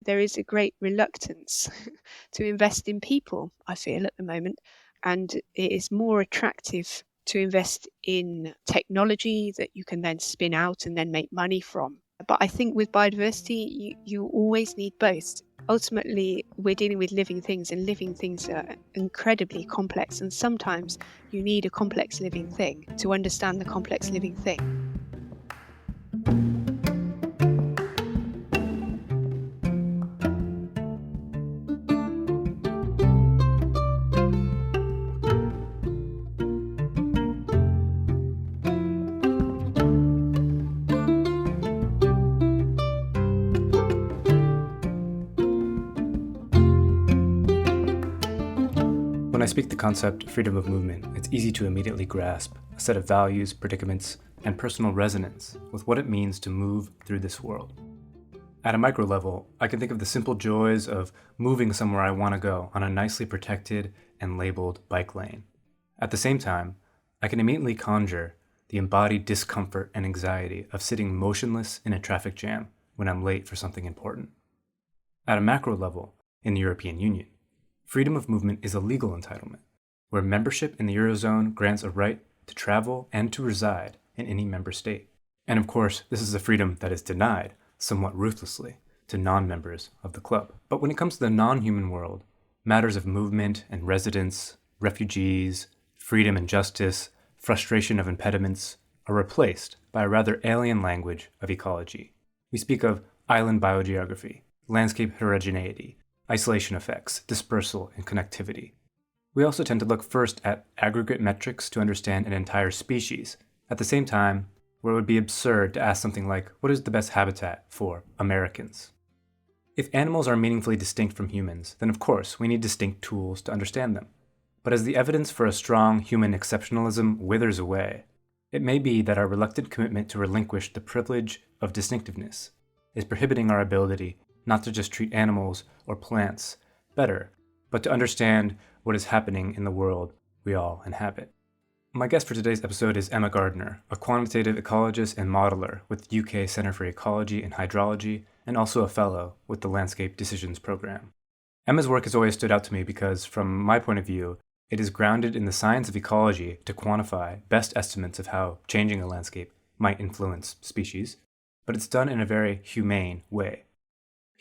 There is a great reluctance to invest in people, I feel, at the moment, and it is more attractive to invest in technology that you can then spin out and then make money from. But I think with biodiversity, you always need both. Ultimately, we're dealing with living things, and living things are incredibly complex, and sometimes you need a complex living thing to understand the complex living thing. When I speak the concept freedom of movement, it's easy to immediately grasp a set of values, predicaments, and personal resonance with what it means to move through this world. At a micro level, I can think of the simple joys of moving somewhere I want to go on a nicely protected and labeled bike lane. At the same time, I can immediately conjure the embodied discomfort and anxiety of sitting motionless in a traffic jam when I'm late for something important. At a macro level, in the European Union, freedom of movement is a legal entitlement, where membership in the Eurozone grants a right to travel and to reside in any member state. And of course, this is a freedom that is denied, somewhat ruthlessly, to non-members of the club. But when it comes to the non-human world, matters of movement and residence, refugees, freedom and justice, frustration of impediments, are replaced by a rather alien language of ecology. We speak of island biogeography, landscape heterogeneity, isolation effects, dispersal, and connectivity. We also tend to look first at aggregate metrics to understand an entire species, at the same time where it would be absurd to ask something like, what is the best habitat for Americans? If animals are meaningfully distinct from humans, then of course we need distinct tools to understand them. But as the evidence for a strong human exceptionalism withers away, it may be that our reluctant commitment to relinquish the privilege of distinctiveness is prohibiting our ability not to just treat animals or plants better, but to understand what is happening in the world we all inhabit. My guest for today's episode is Emma Gardner, a quantitative ecologist and modeler with the UK Centre for Ecology and Hydrology, and also a fellow with the Landscape Decisions Programme. Emma's work has always stood out to me because, from my point of view, it is grounded in the science of ecology to quantify best estimates of how changing a landscape might influence species, but it's done in a very humane way.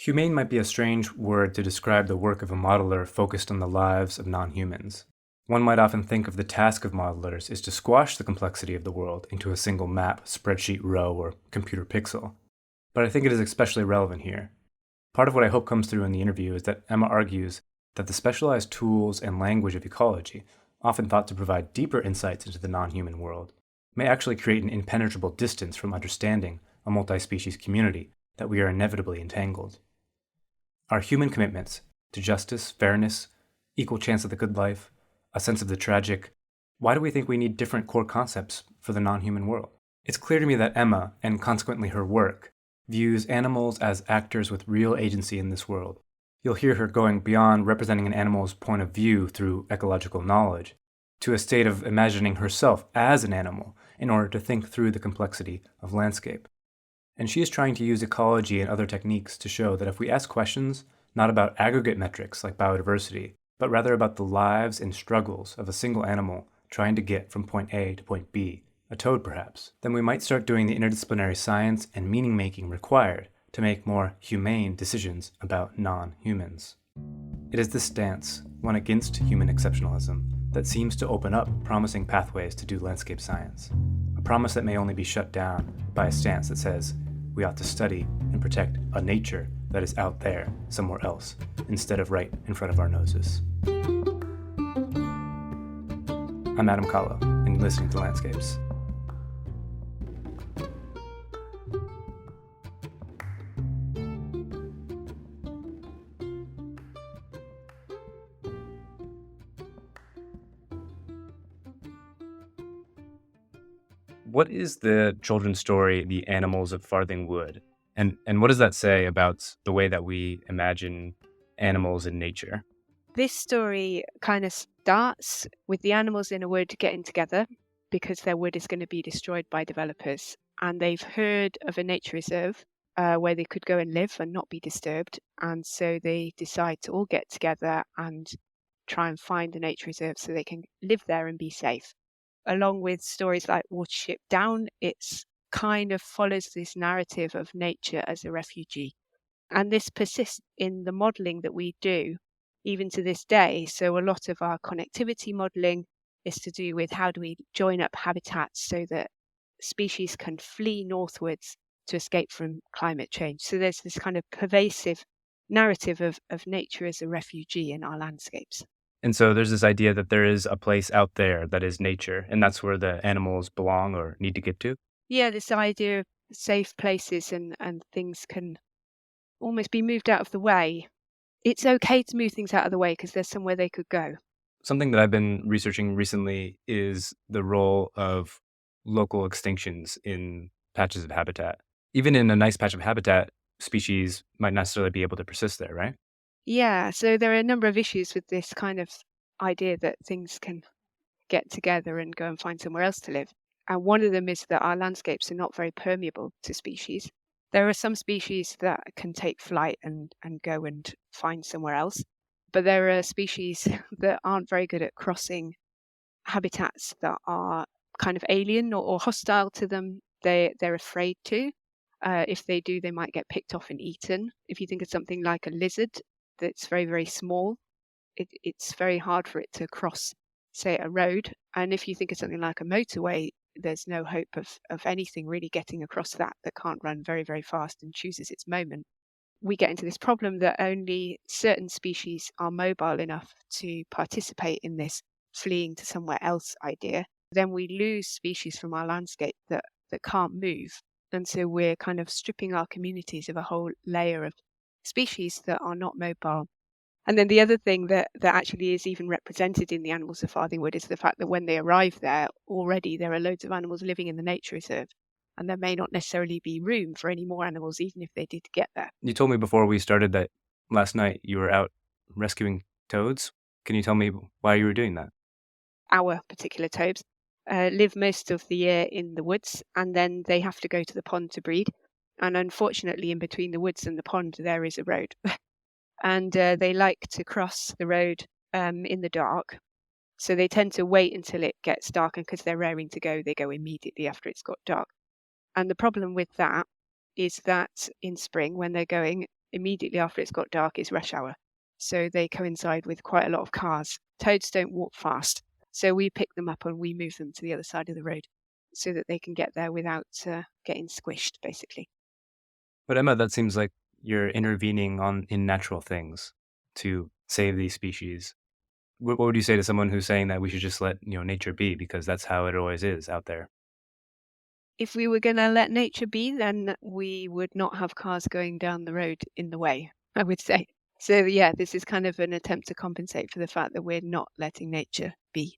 Humane might be a strange word to describe the work of a modeler focused on the lives of non-humans. One might often think of the task of modelers is to squash the complexity of the world into a single map, spreadsheet row, or computer pixel. But I think it is especially relevant here. Part of what I hope comes through in the interview is that Emma argues that the specialized tools and language of ecology, often thought to provide deeper insights into the non-human world, may actually create an impenetrable distance from understanding a multi-species community that we are inevitably entangled. Our human commitments to justice, fairness, equal chance of the good life, a sense of the tragic, why do we think we need different core concepts for the non-human world? It's clear to me that Emma, and consequently her work, views animals as actors with real agency in this world. You'll hear her going beyond representing an animal's point of view through ecological knowledge, to a state of imagining herself as an animal in order to think through the complexity of landscape. And she is trying to use ecology and other techniques to show that if we ask questions not about aggregate metrics like biodiversity, but rather about the lives and struggles of a single animal trying to get from point A to point B, a toad perhaps, then we might start doing the interdisciplinary science and meaning-making required to make more humane decisions about non-humans. It is this stance, one against human exceptionalism, that seems to open up promising pathways to do landscape science, a promise that may only be shut down by a stance that says we ought to study and protect a nature that is out there somewhere else, instead of right in front of our noses. I'm Adam Kahlo, and you're listening to Landscapes. What is the children's story, The Animals of Farthing Wood? And what does that say about the way that we imagine animals in nature? This story kind of starts with the animals in a wood getting together because their wood is going to be destroyed by developers. And they've heard of a nature reserve where they could go and live and not be disturbed. And so they decide to all get together and try and find a nature reserve so they can live there and be safe. Along with stories like Watership Down, it's kind of follows this narrative of nature as a refugee. And this persists in the modelling that we do even to this day. So a lot of our connectivity modelling is to do with how do we join up habitats so that species can flee northwards to escape from climate change. So there's this kind of pervasive narrative of nature as a refugee in our landscapes. And so there's this idea that there is a place out there that is nature, and that's where the animals belong or need to get to. Yeah, this idea of safe places and things can almost be moved out of the way. It's okay to move things out of the way because there's somewhere they could go. Something that I've been researching recently is the role of local extinctions in patches of habitat. Even in a nice patch of habitat, species might not necessarily be able to persist there, right? Yeah, so there are a number of issues with this kind of idea that things can get together and go and find somewhere else to live. And one of them is that our landscapes are not very permeable to species. There are some species that can take flight and go and find somewhere else, but there are species that aren't very good at crossing habitats that are kind of alien or hostile to them. They're afraid to. If they do, they might get picked off and eaten. If you think of something like a lizard that's very, very small, it's very hard for it to cross, say, a road. And if you think of something like a motorway, there's no hope of anything really getting across that can't run very, very fast and chooses its moment. We get into this problem that only certain species are mobile enough to participate in this fleeing to somewhere else idea. Then we lose species from our landscape that can't move. And so we're kind of stripping our communities of a whole layer of species that are not mobile. And then the other thing that actually is even represented in the animals of Farthingwood is the fact that when they arrive there, already there are loads of animals living in the nature reserve. And there may not necessarily be room for any more animals, even if they did get there. You told me before we started that last night you were out rescuing toads. Can you tell me why you were doing that? Our particular toads live most of the year in the woods, and then they have to go to the pond to breed. And unfortunately, in between the woods and the pond, there is a road. And they like to cross the road in the dark. So they tend to wait until it gets dark, and because they're raring to go, they go immediately after it's got dark. And the problem with that is that in spring, when they're going immediately after it's got dark, is rush hour. So they coincide with quite a lot of cars. Toads don't walk fast. So we pick them up and we move them to the other side of the road so that they can get there without getting squished, basically. But Emma, that seems like you're intervening in natural things to save these species. What would you say to someone who's saying that we should just let nature be because that's how it always is out there? If we were going to let nature be, then we would not have cars going down the road in the way, I would say. So yeah, this is kind of an attempt to compensate for the fact that we're not letting nature be.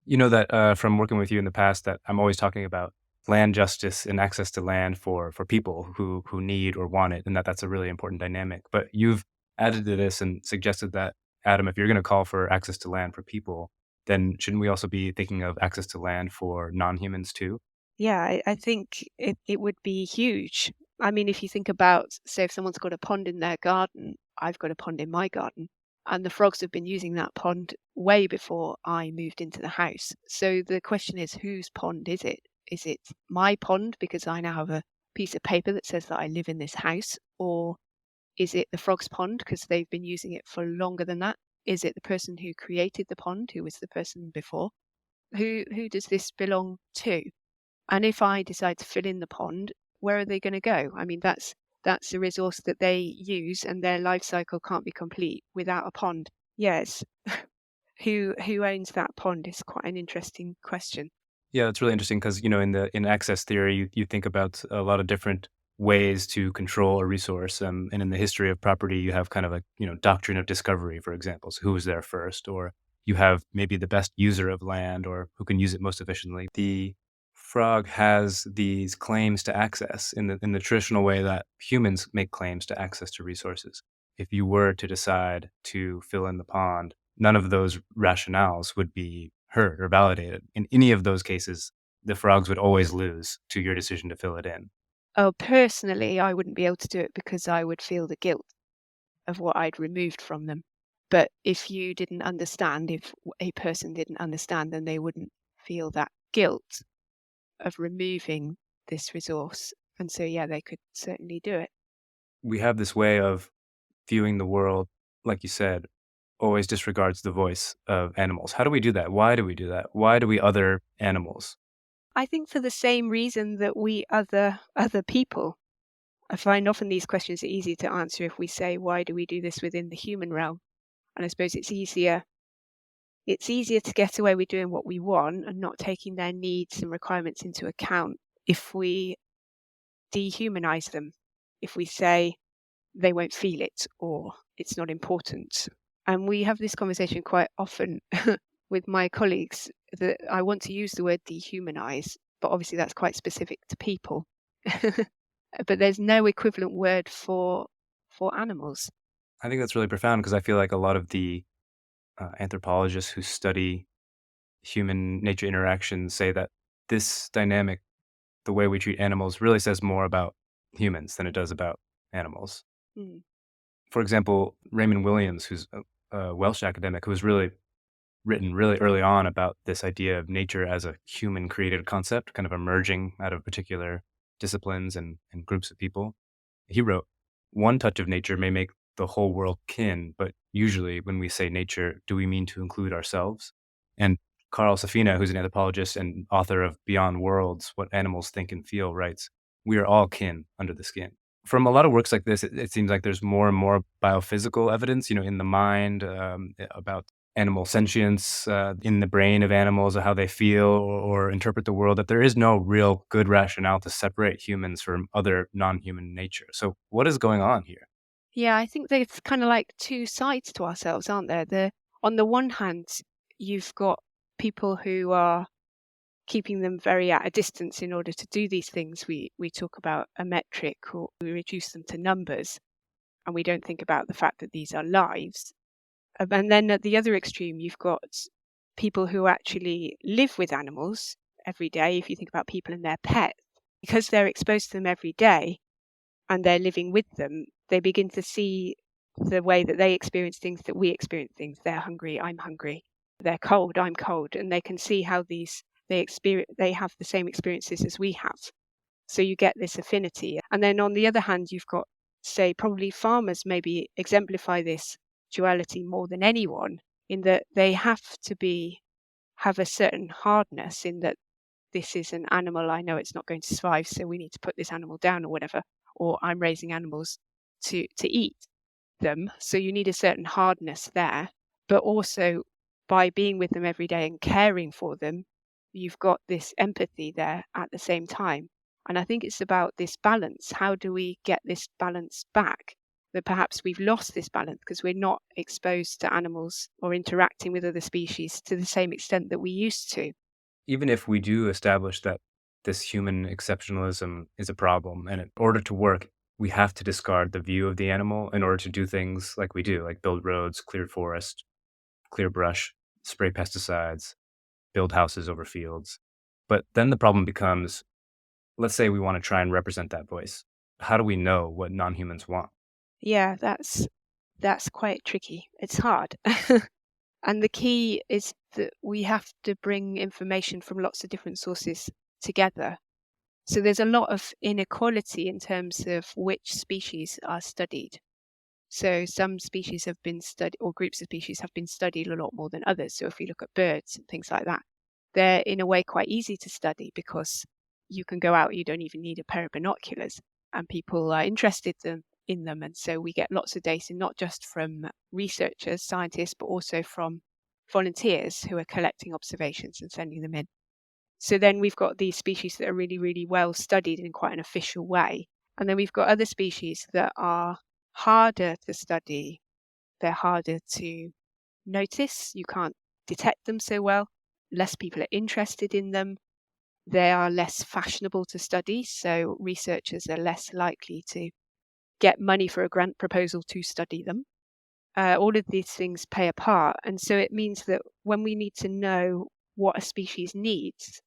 You know that from working with you in the past that I'm always talking about land justice and access to land for people who need or want it, and that's a really important dynamic. But you've added to this and suggested that, Adam, if you're going to call for access to land for people, then shouldn't we also be thinking of access to land for non-humans too? Yeah, I think it would be huge. I mean, if you think about, say, if someone's got a pond in their garden, I've got a pond in my garden, and the frogs have been using that pond way before I moved into the house. So the question is, whose pond is it? Is it my pond because I now have a piece of paper that says that I live in this house? Or is it the frog's pond because they've been using it for longer than that? Is it the person who created the pond, who was the person before? Who does this belong to? And if I decide to fill in the pond, where are they going to go? I mean, that's a resource that they use, and their life cycle can't be complete without a pond. Yes, who owns that pond is quite an interesting question. Yeah, that's really interesting because in access theory, you think about a lot of different ways to control a resource, and in the history of property, you have kind of a doctrine of discovery, for example. So who was there first, or you have maybe the best user of land, or who can use it most efficiently. The frog has these claims to access in the traditional way that humans make claims to access to resources. If you were to decide to fill in the pond, none of those rationales would be heard or validated. In any of those cases, the frogs would always lose to your decision to fill it in. Oh, personally, I wouldn't be able to do it because I would feel the guilt of what I'd removed from them. But if you didn't understand, if a person didn't understand, then they wouldn't feel that guilt of removing this resource. And so, yeah, they could certainly do it. We have this way of viewing the world, like you said, always disregards the voice of animals. How do we do that? Why do we do that? Why do we other animals? I think for the same reason that we other people. I find often these questions are easy to answer if we say, why do we do this within the human realm? And I suppose it's easier to get away with doing what we want and not taking their needs and requirements into account if we dehumanize them, if we say they won't feel it or it's not important. And we have this conversation quite often with my colleagues that I want to use the word dehumanize, but obviously that's quite specific to people. But there's no equivalent word for animals. I think that's really profound because I feel like a lot of the anthropologists who study human nature interactions say that this dynamic, the way we treat animals, really says more about humans than it does about animals. Mm. For example, Raymond Williams, who's a Welsh academic who was really written really early on about this idea of nature as a human created concept, kind of emerging out of particular disciplines and groups of people. He wrote, "One touch of nature may make the whole world kin, but usually when we say nature, do we mean to include ourselves?" And Carl Safina, who's an anthropologist and author of Beyond Worlds, What Animals Think and Feel, writes, "We are all kin under the skin." From a lot of works like this, it seems like there's more and more biophysical evidence, in the mind, about animal sentience, in the brain of animals, how they feel or interpret the world, that there is no real good rationale to separate humans from other non-human nature. So what is going on here? Yeah, I think there's kind of like two sides to ourselves, aren't there? On the one hand, you've got people who are keeping them very at a distance in order to do these things. We talk about a metric, or we reduce them to numbers, and we don't think about the fact that these are lives. And then at the other extreme, you've got people who actually live with animals every day. If you think about people and their pets, because they're exposed to them every day and they're living with them, they begin to see the way that they experience things, that we experience things. They're hungry, I'm hungry. They're cold, I'm cold. And they can see how they have the same experiences as we have. So you get this affinity. And then on the other hand, you've got, say, probably farmers maybe exemplify this duality more than anyone, in that they have to have a certain hardness, in that this is an animal, I know it's not going to survive, so we need to put this animal down or whatever, or I'm raising animals to eat them. So you need a certain hardness there, but also by being with them every day and caring for them, you've got this empathy there at the same time. And I think it's about this balance. How do we get this balance back? That perhaps we've lost this balance because we're not exposed to animals or interacting with other species to the same extent that we used to. Even if we do establish that this human exceptionalism is a problem, and in order to work, we have to discard the view of the animal in order to do things like we do, like build roads, clear forest, clear brush, spray pesticides, build houses over fields. But then the problem becomes, let's say we want to try and represent that voice. How do we know what non-humans want? Yeah, that's quite tricky. It's hard. And the key is that we have to bring information from lots of different sources together. So there's a lot of inequality in terms of which species are studied. So some species have been studied, or groups of species have been studied a lot more than others. So if you look at birds and things like that, they're in a way quite easy to study because you can go out, you don't even need a pair of binoculars, and people are interested in them. And so we get lots of data, not just from researchers, scientists, but also from volunteers who are collecting observations and sending them in. So then we've got these species that are really, really well studied in quite an official way. And then we've got other species that are harder to study. They're harder to notice. You can't detect them so well. Less people are interested in them. They are less fashionable to study. So researchers are less likely to get money for a grant proposal to study them. All of these things play a part. And so it means that when we need to know what a species needs,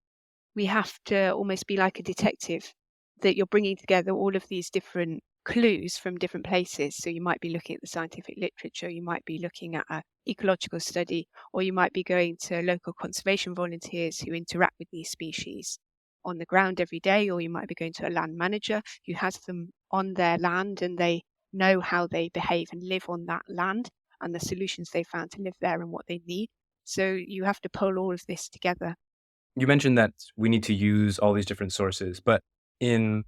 we have to almost be like a detective that you're bringing together all of these different clues from different places. So you might be looking at the scientific literature, you might be looking at an ecological study, or you might be going to local conservation volunteers who interact with these species on the ground every day, or you might be going to a land manager who has them on their land and they know how they behave and live on that land and the solutions they found to live there and what they need. So you have to pull all of this together. You mentioned that we need to use all these different sources, but in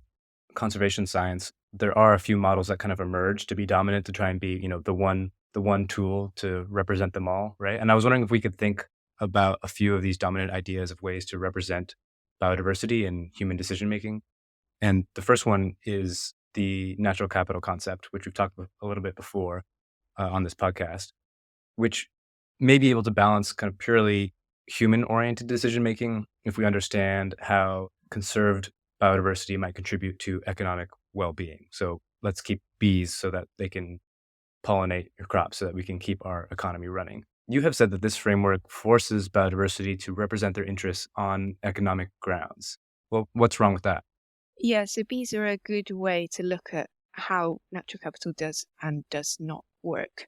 conservation science, there are a few models that kind of emerge to be dominant, to try and be, the one tool to represent them all, right? And I was wondering if we could think about a few of these dominant ideas of ways to represent biodiversity and human decision making. And the first one is the natural capital concept, which we've talked about a little bit before on this podcast, which may be able to balance kind of purely human-oriented decision making if we understand how conserved biodiversity might contribute to economic well-being. So let's keep bees so that they can pollinate your crops so that we can keep our economy running. You have said that this framework forces biodiversity to represent their interests on economic grounds. Well, what's wrong with that? Yeah, so bees are a good way to look at how natural capital does and does not work.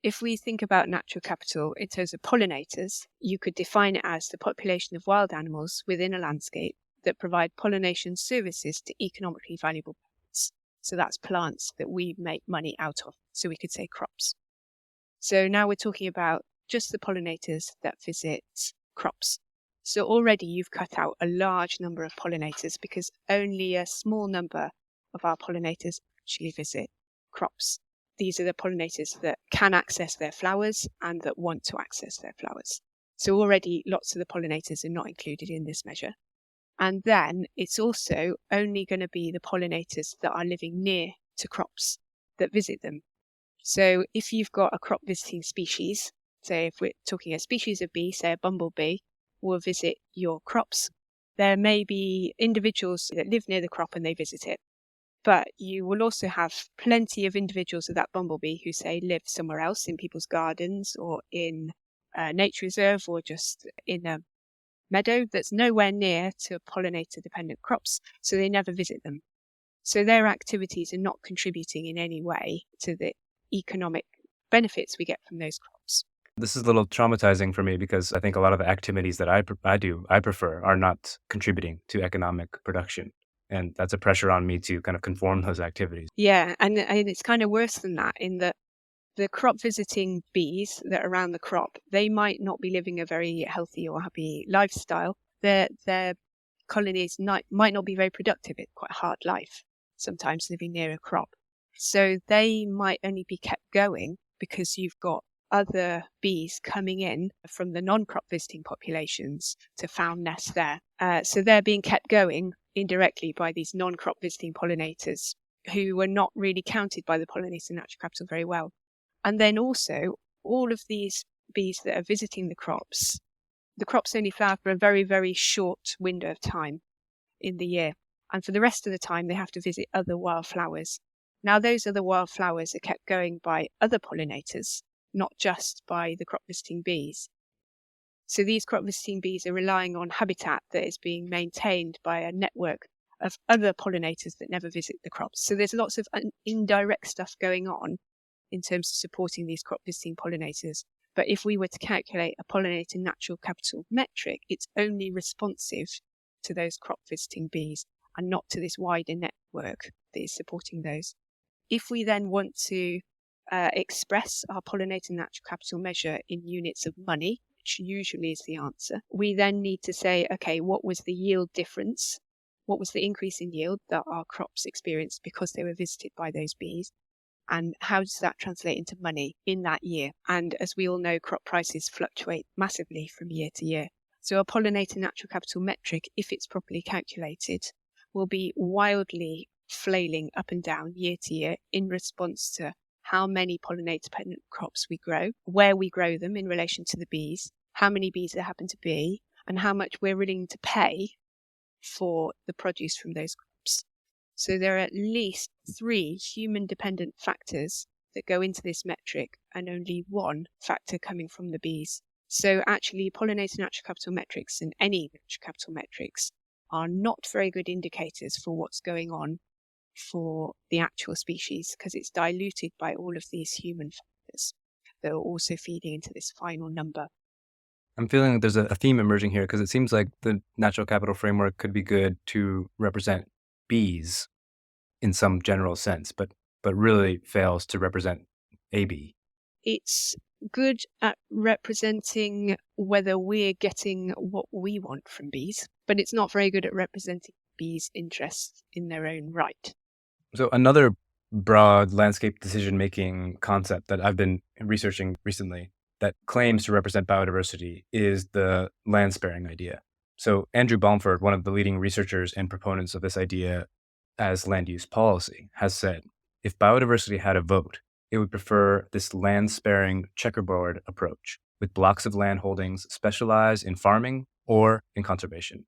If we think about natural capital in terms of pollinators, you could define it as the population of wild animals within a landscape that provide pollination services to economically valuable plants. So that's plants that we make money out of. So we could say crops. So now we're talking about just the pollinators that visit crops. So already you've cut out a large number of pollinators because only a small number of our pollinators actually visit crops. These are the pollinators that can access their flowers and that want to access their flowers. So already lots of the pollinators are not included in this measure. And then it's also only going to be the pollinators that are living near to crops that visit them. So if you've got a crop visiting species, say if we're talking a species of bee, say a bumblebee, will visit your crops, there may be individuals that live near the crop and they visit it. But you will also have plenty of individuals of that bumblebee who, say, live somewhere else in people's gardens or in a nature reserve or just in a meadow that's nowhere near to pollinator-dependent crops, so they never visit them. So their activities are not contributing in any way to the economic benefits we get from those crops. This is a little traumatizing for me because I think a lot of the activities that I prefer are not contributing to economic production. And that's a pressure on me to kind of conform those activities. Yeah, and it's kind of worse than that in that the crop visiting bees that are around the crop, they might not be living a very healthy or happy lifestyle. Their colonies might not be very productive. It's quite a hard life, sometimes living near a crop. So they might only be kept going because you've got other bees coming in from the non-crop visiting populations to found nests there. So they're being kept going indirectly by these non-crop visiting pollinators who were not really counted by the pollinator natural capital very well. And then also all of these bees that are visiting the crops only flower for a very, very short window of time in the year. And for the rest of the time, they have to visit other wildflowers. Now, those other wildflowers are kept going by other pollinators, not just by the crop visiting bees. So these crop visiting bees are relying on habitat that is being maintained by a network of other pollinators that never visit the crops. So there's lots of indirect stuff going on in terms of supporting these crop visiting pollinators. But if we were to calculate a pollinator natural capital metric, it's only responsive to those crop visiting bees and not to this wider network that is supporting those. If we then want to express our pollinator natural capital measure in units of money, which usually is the answer, we then need to say, okay, what was the yield difference? What was the increase in yield that our crops experienced because they were visited by those bees? And how does that translate into money in that year? And as we all know, crop prices fluctuate massively from year to year. So a pollinator natural capital metric, if it's properly calculated, will be wildly flailing up and down year to year in response to how many pollinator-dependent crops we grow, where we grow them in relation to the bees, how many bees there happen to be, and how much we're willing to pay for the produce from those crops. So there are at least 3 human-dependent factors that go into this metric and only 1 factor coming from the bees. So actually pollinator natural capital metrics and any natural capital metrics are not very good indicators for what's going on for the actual species, because it's diluted by all of these human factors that are also feeding into this final number. I'm feeling like there's a theme emerging here, because it seems like the natural capital framework could be good to represent bees in some general sense, but really fails to represent a bee. It's good at representing whether we're getting what we want from bees, but it's not very good at representing bees' interests in their own right. So another broad landscape decision-making concept that I've been researching recently that claims to represent biodiversity is the land sparing idea. So Andrew Balmford, one of the leading researchers and proponents of this idea as land use policy, has said, if biodiversity had a vote, it would prefer this land sparing checkerboard approach with blocks of land holdings specialized in farming or in conservation.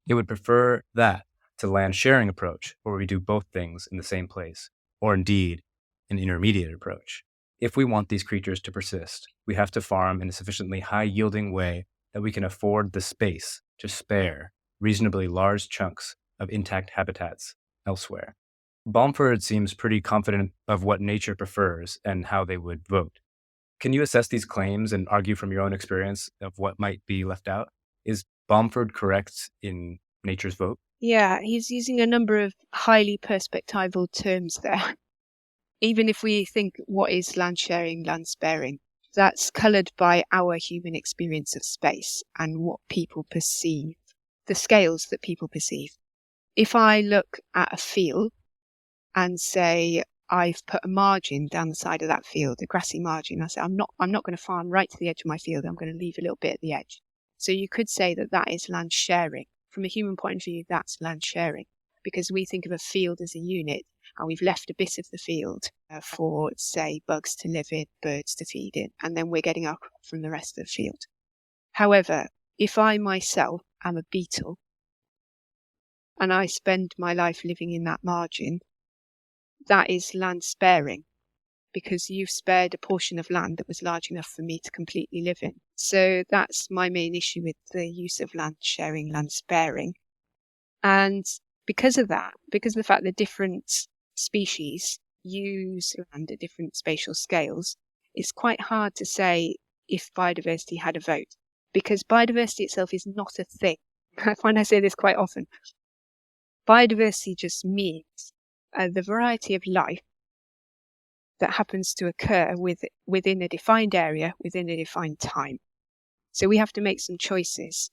It would prefer that to land sharing approach, where we do both things in the same place, or indeed an intermediate approach. If we want these creatures to persist, we have to farm in a sufficiently high-yielding way that we can afford the space to spare reasonably large chunks of intact habitats elsewhere. Balmford seems pretty confident of what nature prefers and how they would vote. Can you assess these claims and argue from your own experience of what might be left out? Is Balmford correct in nature's vote? Yeah, he's using a number of highly perspectival terms there. Even if we think what is land sharing, land sparing, that's coloured by our human experience of space and what people perceive, the scales that people perceive. If I look at a field and say, I've put a margin down the side of that field, a grassy margin, I say, I'm not going to farm right to the edge of my field. I'm going to leave a little bit at the edge. So you could say that that is land sharing. From a human point of view, that's land sharing, because we think of a field as a unit, and we've left a bit of the field for, say, bugs to live in, birds to feed in, and then we're getting our crop from the rest of the field. However, if I myself am a beetle and I spend my life living in that margin, that is land sparing, because you've spared a portion of land that was large enough for me to completely live in. So that's my main issue with the use of land sharing, land sparing. And because of that, because of the fact that different species use land at different spatial scales, it's quite hard to say if biodiversity had a vote, because biodiversity itself is not a thing. I find I say this quite often. Biodiversity just means the variety of life that happens to occur within a defined area, within a defined time. So we have to make some choices.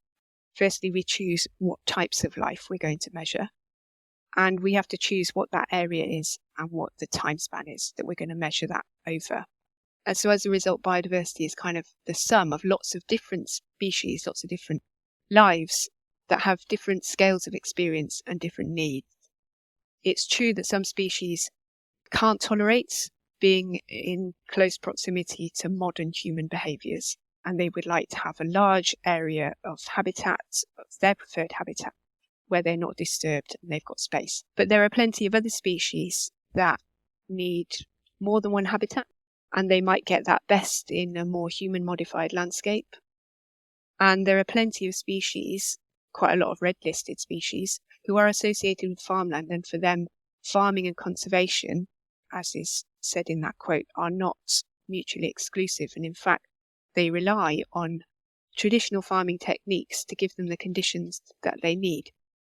Firstly, we choose what types of life we're going to measure, and we have to choose what that area is and what the time span is that we're going to measure that over. And so as a result, biodiversity is kind of the sum of lots of different species, lots of different lives that have different scales of experience and different needs. It's true that some species can't tolerate being in close proximity to modern human behaviours, and they would like to have a large area of habitat, of their preferred habitat, where they're not disturbed and they've got space. But there are plenty of other species that need more than one habitat, and they might get that best in a more human-modified landscape. And there are plenty of species, quite a lot of red-listed species, who are associated with farmland, and for them, farming and conservation, as is said in that quote, are not mutually exclusive, and in fact they rely on traditional farming techniques to give them the conditions that they need.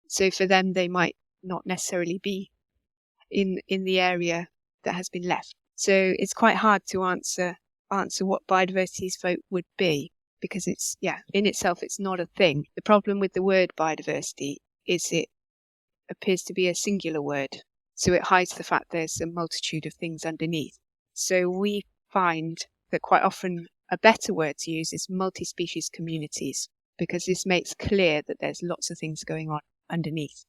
So for them, they might not necessarily be in the area that has been left. So it's quite hard to answer what biodiversity's vote would be, because it's, in itself it's not a thing. The problem with the word biodiversity is it appears to be a singular word. So it hides the fact there's a multitude of things underneath. So we find that quite often a better word to use is multi-species communities, because this makes clear that there's lots of things going on underneath.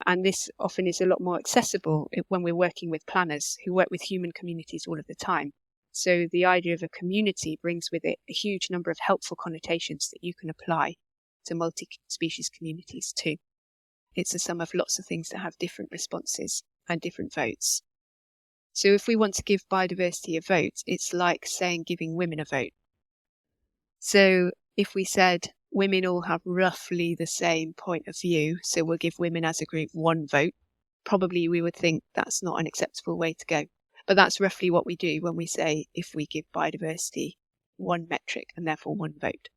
And this often is a lot more accessible when we're working with planners who work with human communities all of the time. So the idea of a community brings with it a huge number of helpful connotations that you can apply to multi-species communities too. It's a sum of lots of things that have different responses and different votes. So if we want to give biodiversity a vote, it's like saying giving women a vote. So if we said women all have roughly the same point of view, so we'll give women as a group one vote, probably we would think that's not an acceptable way to go. But that's roughly what we do when we say if we give biodiversity one metric and therefore one vote.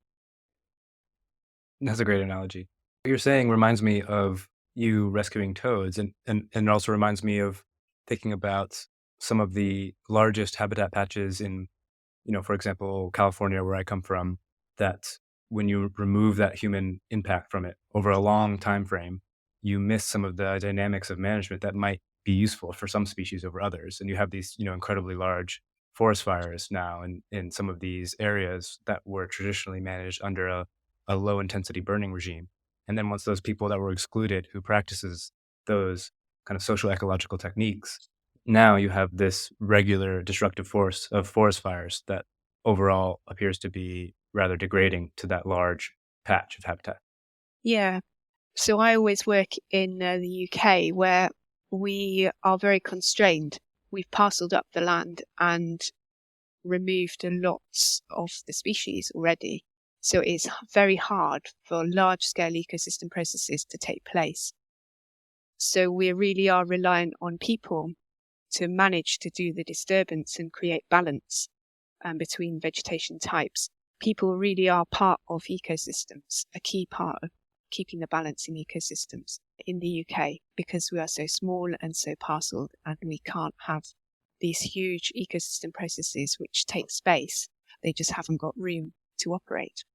That's a great analogy. What you're saying reminds me of you rescuing toads, and it also reminds me of thinking about some of the largest habitat patches in, for example, California, where I come from, that when you remove that human impact from it over a long time frame, you miss some of the dynamics of management that might be useful for some species over others. And you have these, incredibly large forest fires now in some of these areas that were traditionally managed under a low intensity burning regime. And then once those people that were excluded who practices those kind of social ecological techniques, now you have this regular destructive force of forest fires that overall appears to be rather degrading to that large patch of habitat. Yeah. So I always work in the UK where we are very constrained. We've parcelled up the land and removed a lot of the species already. So it's very hard for large-scale ecosystem processes to take place. So we really are reliant on people to manage to do the disturbance and create balance between vegetation types. People really are part of ecosystems, a key part of keeping the balance in ecosystems in the UK, because we are so small and so parcelled, and we can't have these huge ecosystem processes which take space. They just haven't got room to operate.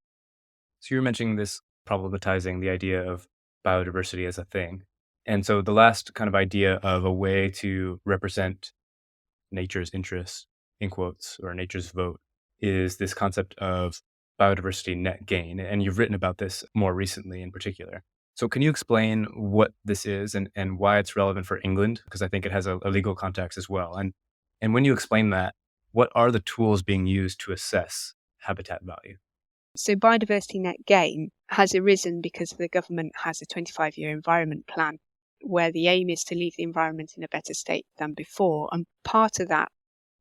So you were mentioning this problematizing the idea of biodiversity as a thing. And so the last kind of idea of a way to represent nature's interests, in quotes, or nature's vote, is this concept of biodiversity net gain. And you've written about this more recently in particular. So can you explain what this is and why it's relevant for England? Because I think it has a legal context as well. And when you explain that, what are the tools being used to assess habitat value? So biodiversity net gain has arisen because the government has a 25-year environment plan where the aim is to leave the environment in a better state than before. And part of that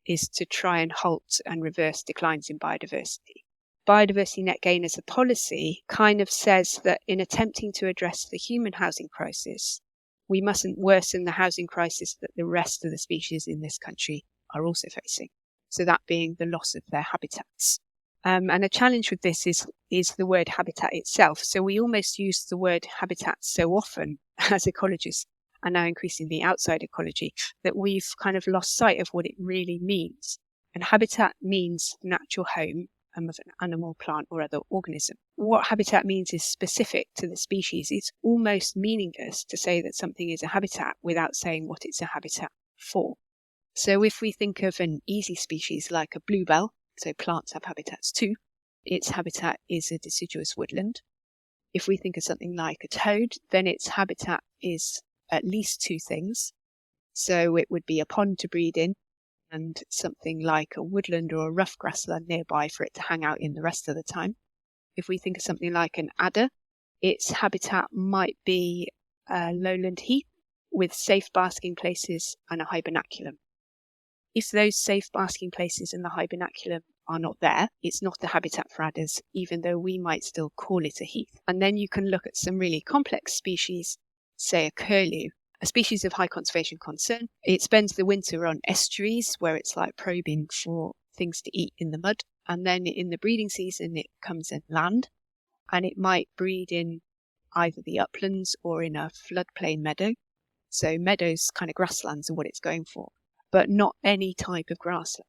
is to try and halt and reverse declines in biodiversity. Biodiversity net gain as a policy kind of says that in attempting to address the human housing crisis, we mustn't worsen the housing crisis that the rest of the species in this country are also facing. So that being the loss of their habitats. And a challenge with this is the word habitat itself. So we almost use the word habitat so often as ecologists, and now increasingly outside ecology, that we've kind of lost sight of what it really means. And habitat means natural home of an animal, plant, or other organism. What habitat means is specific to the species. It's almost meaningless to say that something is a habitat without saying what it's a habitat for. So if we think of an easy species like a bluebell, so plants have habitats too, its habitat is a deciduous woodland. If we think of something like a toad, then its habitat is at least two things. So it would be a pond to breed in and something like a woodland or a rough grassland nearby for it to hang out in the rest of the time. If we think of something like an adder, its habitat might be a lowland heath with safe basking places and a hibernaculum. If those safe basking places and the hibernaculum are not there, it's not a habitat for adders, even though we might still call it a heath. And then you can look at some really complex species, say a curlew, a species of high conservation concern. It spends the winter on estuaries where it's like probing for things to eat in the mud. And then in the breeding season, it comes inland and it might breed in either the uplands or in a floodplain meadow. So meadows, kind of grasslands, are what it's going for, but not any type of grassland.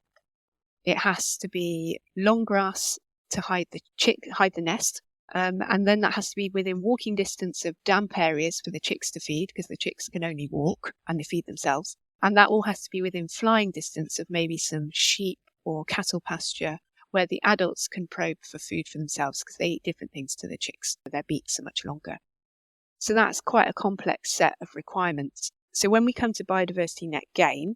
It has to be long grass to hide the nest. And then that has to be within walking distance of damp areas for the chicks to feed, because the chicks can only walk and they feed themselves. And that all has to be within flying distance of maybe some sheep or cattle pasture where the adults can probe for food for themselves, because they eat different things to the chicks. Their beaks are much longer. So that's quite a complex set of requirements. So when we come to biodiversity net gain,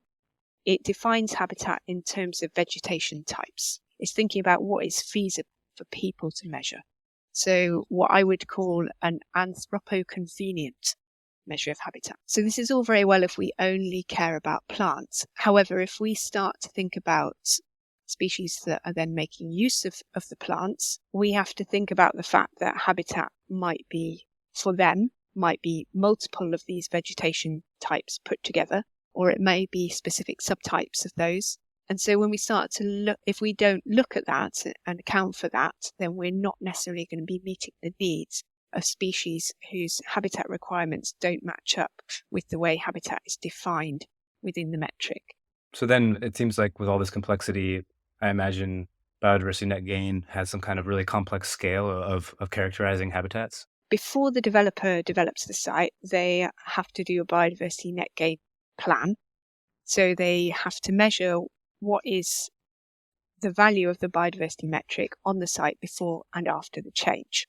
it defines habitat in terms of vegetation types. It's thinking about what is feasible for people to measure. So what I would call an anthropo-convenient measure of habitat. So this is all very well if we only care about plants. However, if we start to think about species that are then making use of the plants, we have to think about the fact that habitat might be, for them, might be multiple of these vegetation types put together, or it may be specific subtypes of those. And so when we start to look, if we don't look at that and account for that, then we're not necessarily going to be meeting the needs of species whose habitat requirements don't match up with the way habitat is defined within the metric. So then it seems like with all this complexity, I imagine biodiversity net gain has some kind of really complex scale of characterizing habitats. Before the developer develops the site, they have to do a biodiversity net gain plan. So they have to measure what is the value of the biodiversity metric on the site before and after the change.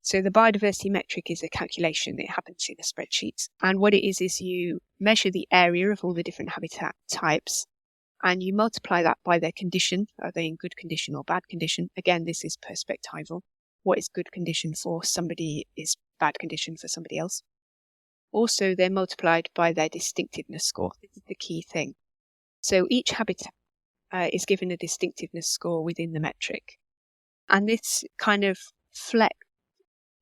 So the biodiversity metric is a calculation. It happens in a spreadsheet. And what it is you measure the area of all the different habitat types and you multiply that by their condition. Are they in good condition or bad condition? Again, this is perspectival. What is good condition for somebody is bad condition for somebody else. Also, they're multiplied by their distinctiveness score. This is the key thing. So each habitat is given a distinctiveness score within the metric. And this kind of reflects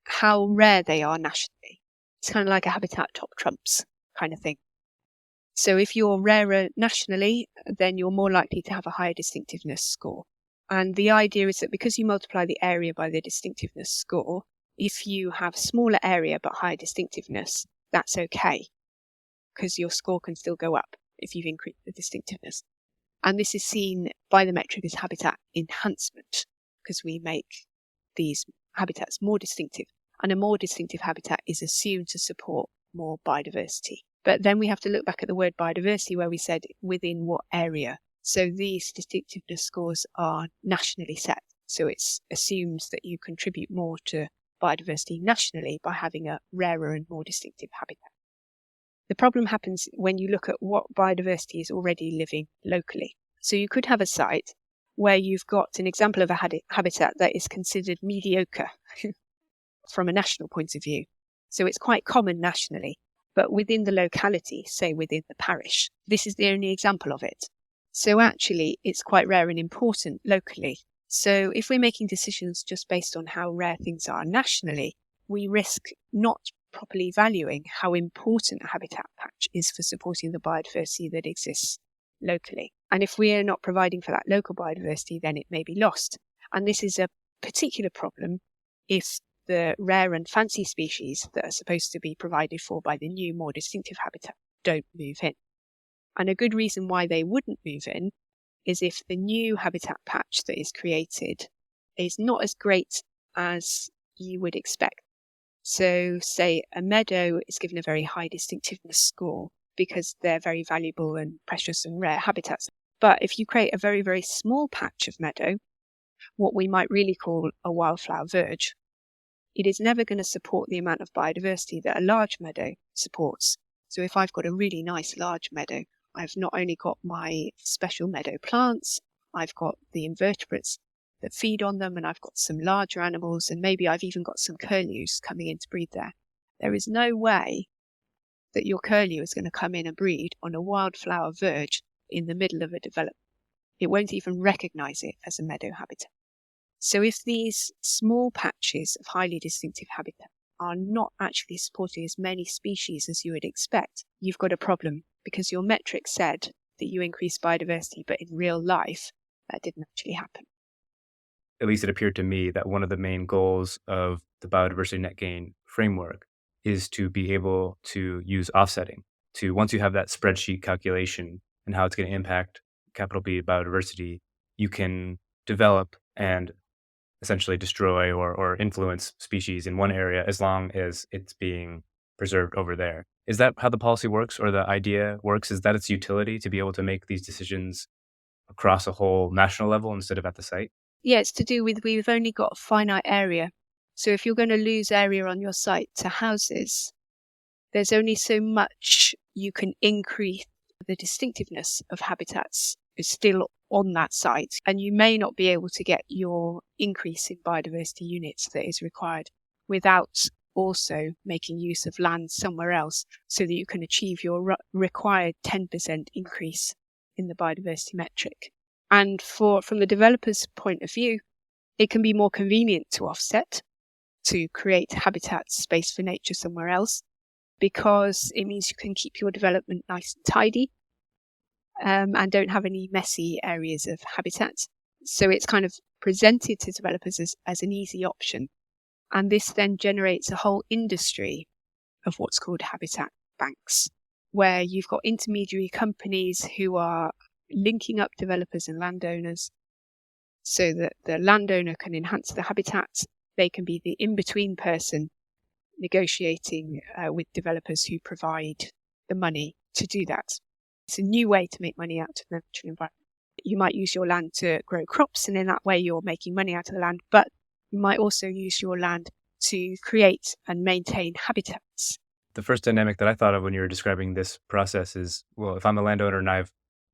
how rare they are nationally. It's kind of like a habitat top trumps kind of thing. So if you're rarer nationally, then you're more likely to have a higher distinctiveness score. And the idea is that because you multiply the area by the distinctiveness score, if you have smaller area but higher distinctiveness, that's okay, because your score can still go up if you've increased the distinctiveness. And this is seen by the metric as habitat enhancement, because we make these habitats more distinctive, and a more distinctive habitat is assumed to support more biodiversity. But then we have to look back at the word biodiversity, where we said within what area. So these distinctiveness scores are nationally set. So it's assumed that you contribute more to biodiversity nationally by having a rarer and more distinctive habitat. The problem happens when you look at what biodiversity is already living locally. So you could have a site where you've got an example of a habitat that is considered mediocre from a national point of view. So it's quite common nationally, but within the locality, say within the parish, this is the only example of it. So actually, it's quite rare and important locally. So if we're making decisions just based on how rare things are nationally, we risk not properly valuing how important a habitat patch is for supporting the biodiversity that exists locally. And if we are not providing for that local biodiversity, then it may be lost. And this is a particular problem if the rare and fancy species that are supposed to be provided for by the new, more distinctive habitat don't move in. And a good reason why they wouldn't move in is if the new habitat patch that is created is not as great as you would expect. So say a meadow is given a very high distinctiveness score because they're very valuable and precious and rare habitats. But if you create a very, very small patch of meadow, what we might really call a wildflower verge, it is never going to support the amount of biodiversity that a large meadow supports. So if I've got a really nice large meadow, I've not only got my special meadow plants, I've got the invertebrates that feed on them, and I've got some larger animals, and maybe I've even got some curlews coming in to breed there. There is no way that your curlew is going to come in and breed on a wildflower verge in the middle of a development. It won't even recognize it as a meadow habitat. So if these small patches of highly distinctive habitat are not actually supporting as many species as you would expect, you've got a problem, because your metric said that you increase biodiversity, but in real life, that didn't actually happen. At least it appeared to me that one of the main goals of the biodiversity net gain framework is to be able to use offsetting. To once you have that spreadsheet calculation and how it's going to impact capital B biodiversity, you can develop and essentially destroy or influence species in one area as long as it's being preserved over there. Is that how the policy works, or the idea works? Is that its utility, to be able to make these decisions across a whole national level instead of at the site? Yeah, it's to do with we've only got a finite area. So if you're going to lose area on your site to houses, there's only so much you can increase the distinctiveness of habitats is still on that site, and you may not be able to get your increase in biodiversity units that is required without also making use of land somewhere else so that you can achieve your required 10% increase in the biodiversity metric. And from the developer's point of view, it can be more convenient to offset, to create habitat space for nature somewhere else, because it means you can keep your development nice and tidy, and don't have any messy areas of habitat. So it's kind of presented to developers as an easy option. And this then generates a whole industry of what's called habitat banks, where you've got intermediary companies who are linking up developers and landowners so that the landowner can enhance the habitat. They can be the in-between person negotiating with developers who provide the money to do that. It's a new way to make money out of the natural environment. You might use your land to grow crops, and in that way you're making money out of the land, but you might also use your land to create and maintain habitats. The first dynamic that I thought of when you were describing this process is, well, if I'm a landowner and I've,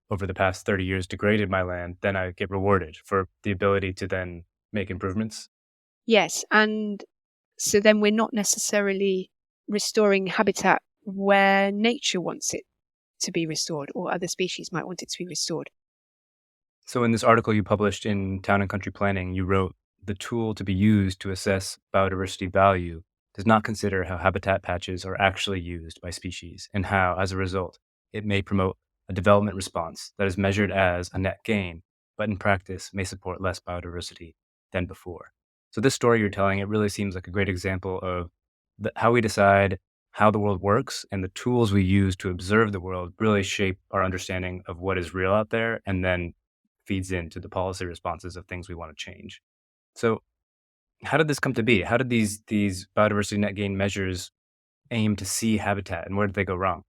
over the past 30 years, degraded my land, then I get rewarded for the ability to then make improvements. Yes, and so then we're not necessarily restoring habitat where nature wants it to be restored, or other species might want it to be restored. So in this article you published in Town and Country Planning, you wrote, the tool to be used to assess biodiversity value does not consider how habitat patches are actually used by species and how, as a result, it may promote a development response that is measured as a net gain, but in practice may support less biodiversity than before. So this story you're telling, it really seems like a great example of how we decide how the world works, and the tools we use to observe the world really shape our understanding of what is real out there, and then feeds into the policy responses of things we want to change. So how did this come to be? How did these biodiversity net gain measures aim to see habitat, and where did they go wrong?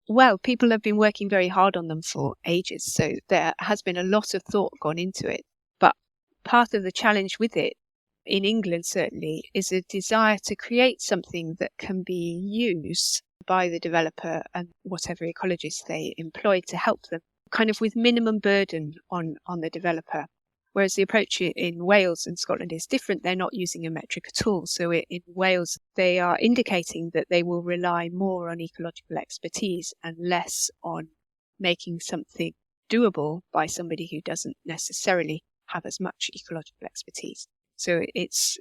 Well, people have been working very hard on them for ages, so there has been a lot of thought gone into it. But part of the challenge with it, in England certainly, is a desire to create something that can be used by the developer and whatever ecologists they employ to help them, kind of with minimum burden on the developer. Whereas the approach in Wales and Scotland is different. They're not using a metric at all. So in Wales, they are indicating that they will rely more on ecological expertise and less on making something doable by somebody who doesn't necessarily have as much ecological expertise. So it's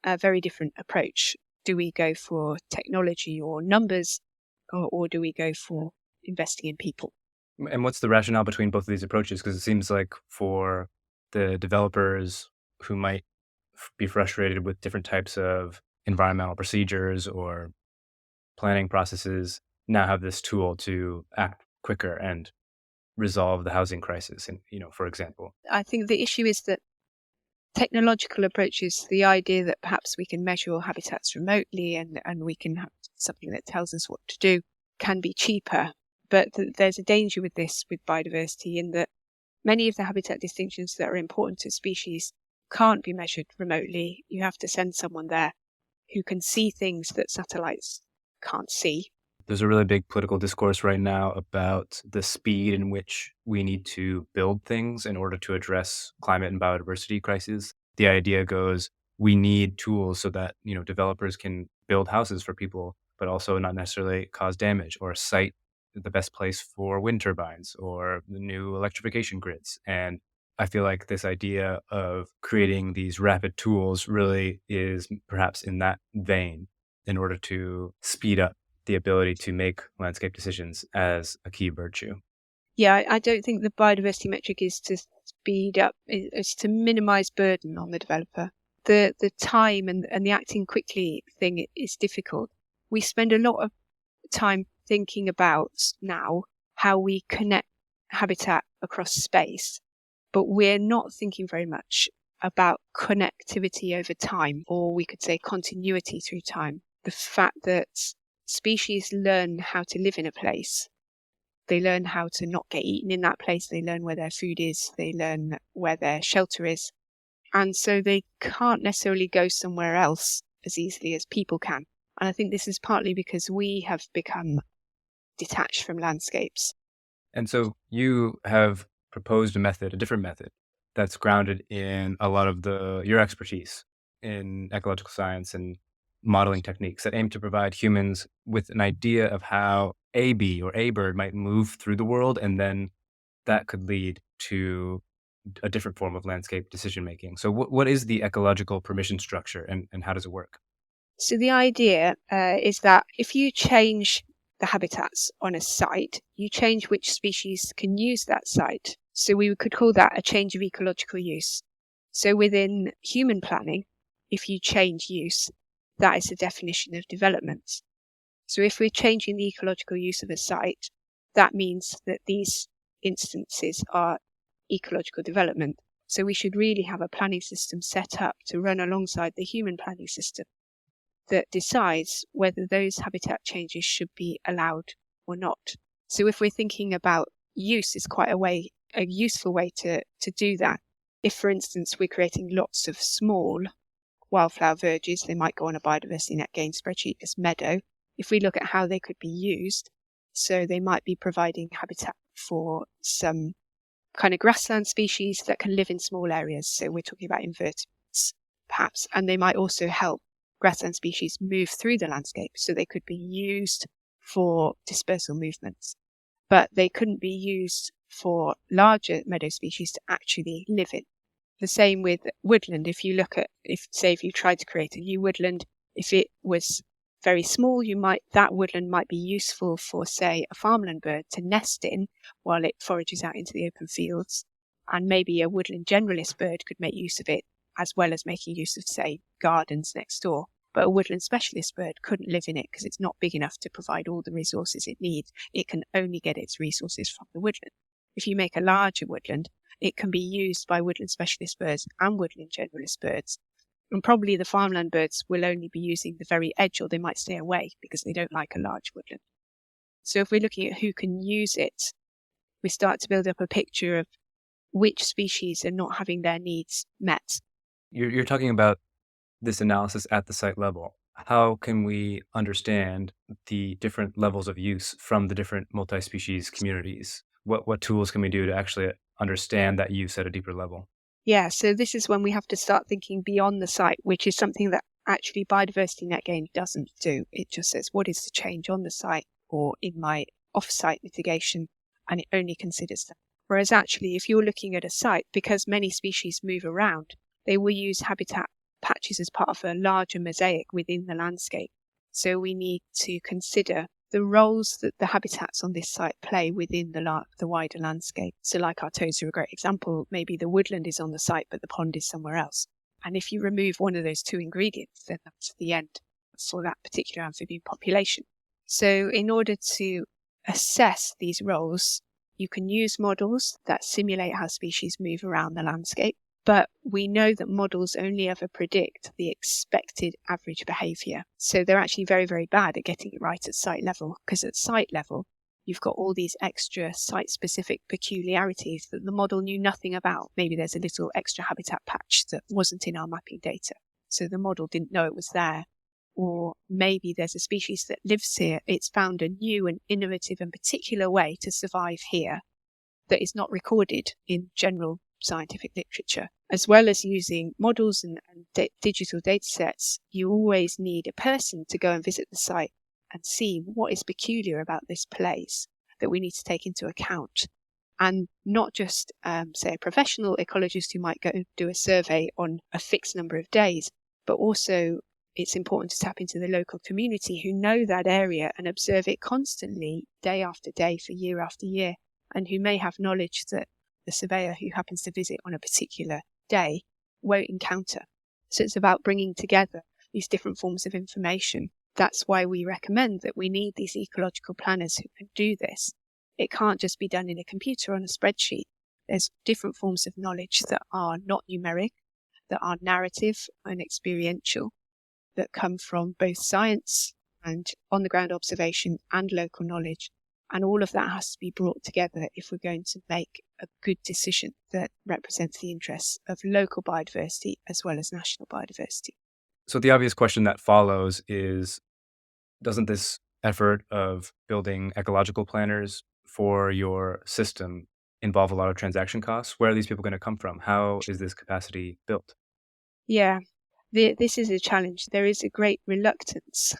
a very different approach. Do we go for technology or numbers, or do we go for investing in people? And what's the rationale between both of these approaches? Because it seems like for the developers who might be frustrated with different types of environmental procedures or planning processes, now have this tool to act quicker and resolve the housing crisis. And, for example, I think the issue is that technological approaches, the idea that perhaps we can measure habitats remotely and we can have something that tells us what to do, can be cheaper. But there's a danger with this, with biodiversity, in that many of the habitat distinctions that are important to species can't be measured remotely. You have to send someone there who can see things that satellites can't see. There's a really big political discourse right now about the speed in which we need to build things in order to address climate and biodiversity crises. The idea goes, we need tools so that, developers can build houses for people, but also not necessarily cause damage, or site the best place for wind turbines or the new electrification grids. And I feel like this idea of creating these rapid tools really is perhaps in that vein, in order to speed up the ability to make landscape decisions as a key virtue. Yeah, I don't think the biodiversity metric is to speed up, it's to minimize burden on the developer. The time and the acting quickly thing is difficult. We spend a lot of time thinking about now how we connect habitat across space, but we're not thinking very much about connectivity over time, or we could say continuity through time. The fact that species learn how to live in a place. They learn how to not get eaten in that place. They learn where their food is. They learn where their shelter is. And so they can't necessarily go somewhere else as easily as people can. And I think this is partly because we have become detached from landscapes. And so you have proposed a different method that's grounded in a lot of your expertise in ecological science and modeling techniques that aim to provide humans with an idea of how a bee or a bird might move through the world, and then that could lead to a different form of landscape decision making. So what is the ecological permission structure, and how does it work? So the idea is that if you change the habitats on a site, you change which species can use that site. So we could call that a change of ecological use. So within human planning, if you change use, that is the definition of development. So if we're changing the ecological use of a site, that means that these instances are ecological development. So we should really have a planning system set up to run alongside the human planning system that decides whether those habitat changes should be allowed or not. So if we're thinking about use is quite a useful way to do that. If, for instance, we're creating lots of small wildflower verges, they might go on a biodiversity net gain spreadsheet as meadow. If we look at how they could be used, so they might be providing habitat for some kind of grassland species that can live in small areas. So we're talking about invertebrates, perhaps, and they might also help grassland species move through the landscape. So they could be used for dispersal movements, but they couldn't be used for larger meadow species to actually live in. The same with woodland. If you look at, if you tried to create a new woodland, if it was very small, that woodland might be useful for, say, a farmland bird to nest in while it forages out into the open fields. And maybe a woodland generalist bird could make use of it, as well as making use of, say, gardens next door. But a woodland specialist bird couldn't live in it because it's not big enough to provide all the resources it needs. It can only get its resources from the woodland. If you make a larger woodland, it can be used by woodland specialist birds and woodland generalist birds. And probably the farmland birds will only be using the very edge, or they might stay away because they don't like a large woodland. So if we're looking at who can use it, we start to build up a picture of which species are not having their needs met. You're talking about this analysis at the site level. How can we understand the different levels of use from the different multi-species communities? What tools can we do to actually understand that use at a deeper level? Yeah, so this is when we have to start thinking beyond the site, which is something that actually biodiversity net gain doesn't do. It just says, what is the change on the site or in my off-site mitigation? And it only considers that. Whereas actually, if you're looking at a site, because many species move around, they will use habitat patches as part of a larger mosaic within the landscape. So we need to consider the roles that the habitats on this site play within the wider landscape. So like our toads are a great example, maybe the woodland is on the site, but the pond is somewhere else. And if you remove one of those two ingredients, then that's the end for that particular amphibian population. So in order to assess these roles, you can use models that simulate how species move around the landscape. But we know that models only ever predict the expected average behaviour. So they're actually very, very bad at getting it right at site level, because at site level, you've got all these extra site-specific peculiarities that the model knew nothing about. Maybe there's a little extra habitat patch that wasn't in our mapping data, so the model didn't know it was there. Or maybe there's a species that lives here. It's found a new and innovative and particular way to survive here that is not recorded in general scientific literature. As well as using models and digital data sets, you always need a person to go and visit the site and see what is peculiar about this place that we need to take into account. And not just, say, a professional ecologist who might go do a survey on a fixed number of days, but also it's important to tap into the local community who know that area and observe it constantly, day after day, for year after year, and who may have knowledge that the surveyor who happens to visit on a particular day won't encounter. So it's about bringing together these different forms of information. That's why we recommend that we need these ecological planners who can do this. It can't just be done in a computer on a spreadsheet. There's different forms of knowledge that are not numeric, that are narrative and experiential, that come from both science and on-the-ground observation and local knowledge. And all of that has to be brought together if we're going to make a good decision that represents the interests of local biodiversity as well as national biodiversity. So the obvious question that follows is, doesn't this effort of building ecological planners for your system involve a lot of transaction costs? Where are these people going to come from? How is this capacity built? Yeah, this is a challenge. There is a great reluctance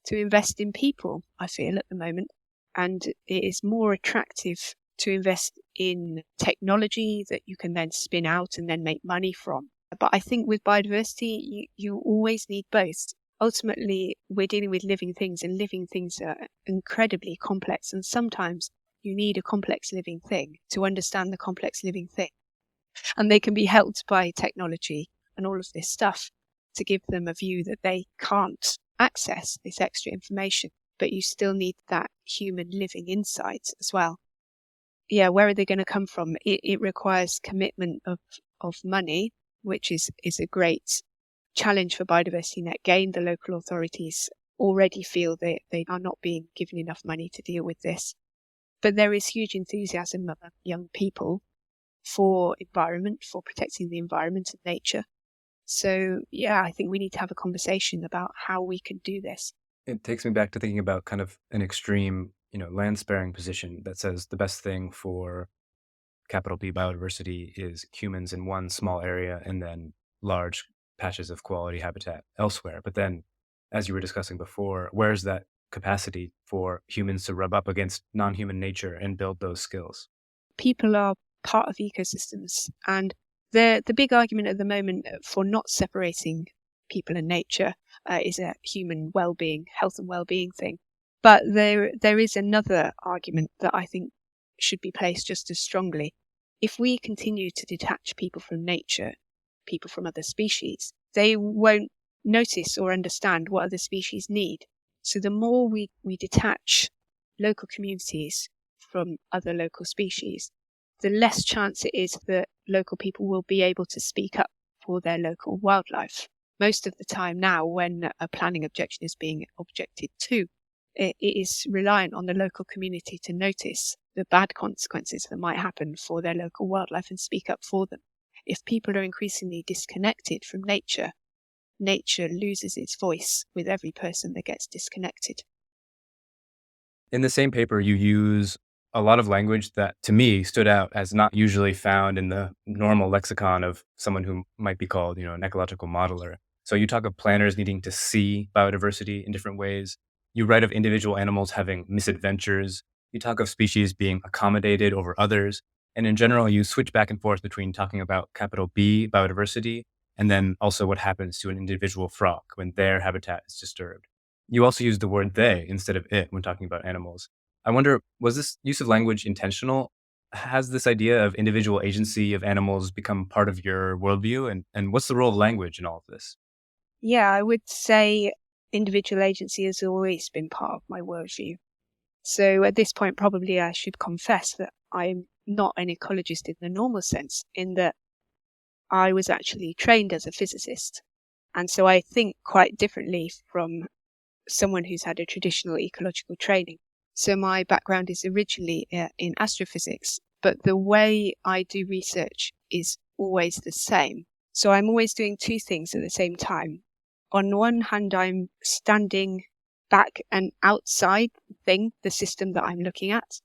to invest in people, I feel, at the moment. And it is more attractive to invest in technology that you can then spin out and then make money from. But I think with biodiversity, you always need both. Ultimately, we're dealing with living things, and living things are incredibly complex. And sometimes you need a complex living thing to understand the complex living thing. And they can be helped by technology and all of this stuff to give them a view that they can't access this extra information. But you still need that human living insight as well. Yeah, where are they going to come from? It requires commitment of money, which is a great challenge for Biodiversity Net Gain. The local authorities already feel they are not being given enough money to deal with this. But there is huge enthusiasm among young people for environment, for protecting the environment and nature. So, yeah, I think we need to have a conversation about how we can do this. It takes me back to thinking about kind of an extreme, land sparing position that says the best thing for capital B biodiversity is humans in one small area and then large patches of quality habitat elsewhere. But then, as you were discussing before, where's that capacity for humans to rub up against non-human nature and build those skills? People are part of ecosystems, and the big argument at the moment for not separating people and nature is a human well-being, health and well-being thing. But there is another argument that I think should be placed just as strongly. If we continue to detach people from nature, people from other species, they won't notice or understand what other species need. So the more we detach local communities from other local species, the less chance it is that local people will be able to speak up for their local wildlife. Most of the time now, when a planning objection is being objected to, it is reliant on the local community to notice the bad consequences that might happen for their local wildlife and speak up for them. If people are increasingly disconnected from nature, nature loses its voice with every person that gets disconnected. In the same paper, you use a lot of language that to me stood out as not usually found in the normal lexicon of someone who might be called, an ecological modeler. So you talk of planners needing to see biodiversity in different ways. You write of individual animals having misadventures. You talk of species being accommodated over others. And in general, you switch back and forth between talking about capital B biodiversity and then also what happens to an individual frog when their habitat is disturbed. You also use the word they instead of it when talking about animals. I wonder, was this use of language intentional? Has this idea of individual agency of animals become part of your worldview? And what's the role of language in all of this? Yeah, I would say individual agency has always been part of my worldview. So at this point, probably I should confess that I'm not an ecologist in the normal sense, in that I was actually trained as a physicist. And so I think quite differently from someone who's had a traditional ecological training. So my background is originally in astrophysics, but the way I do research is always the same. So I'm always doing two things at the same time. On one hand, I'm standing back and outside the system that I'm looking at,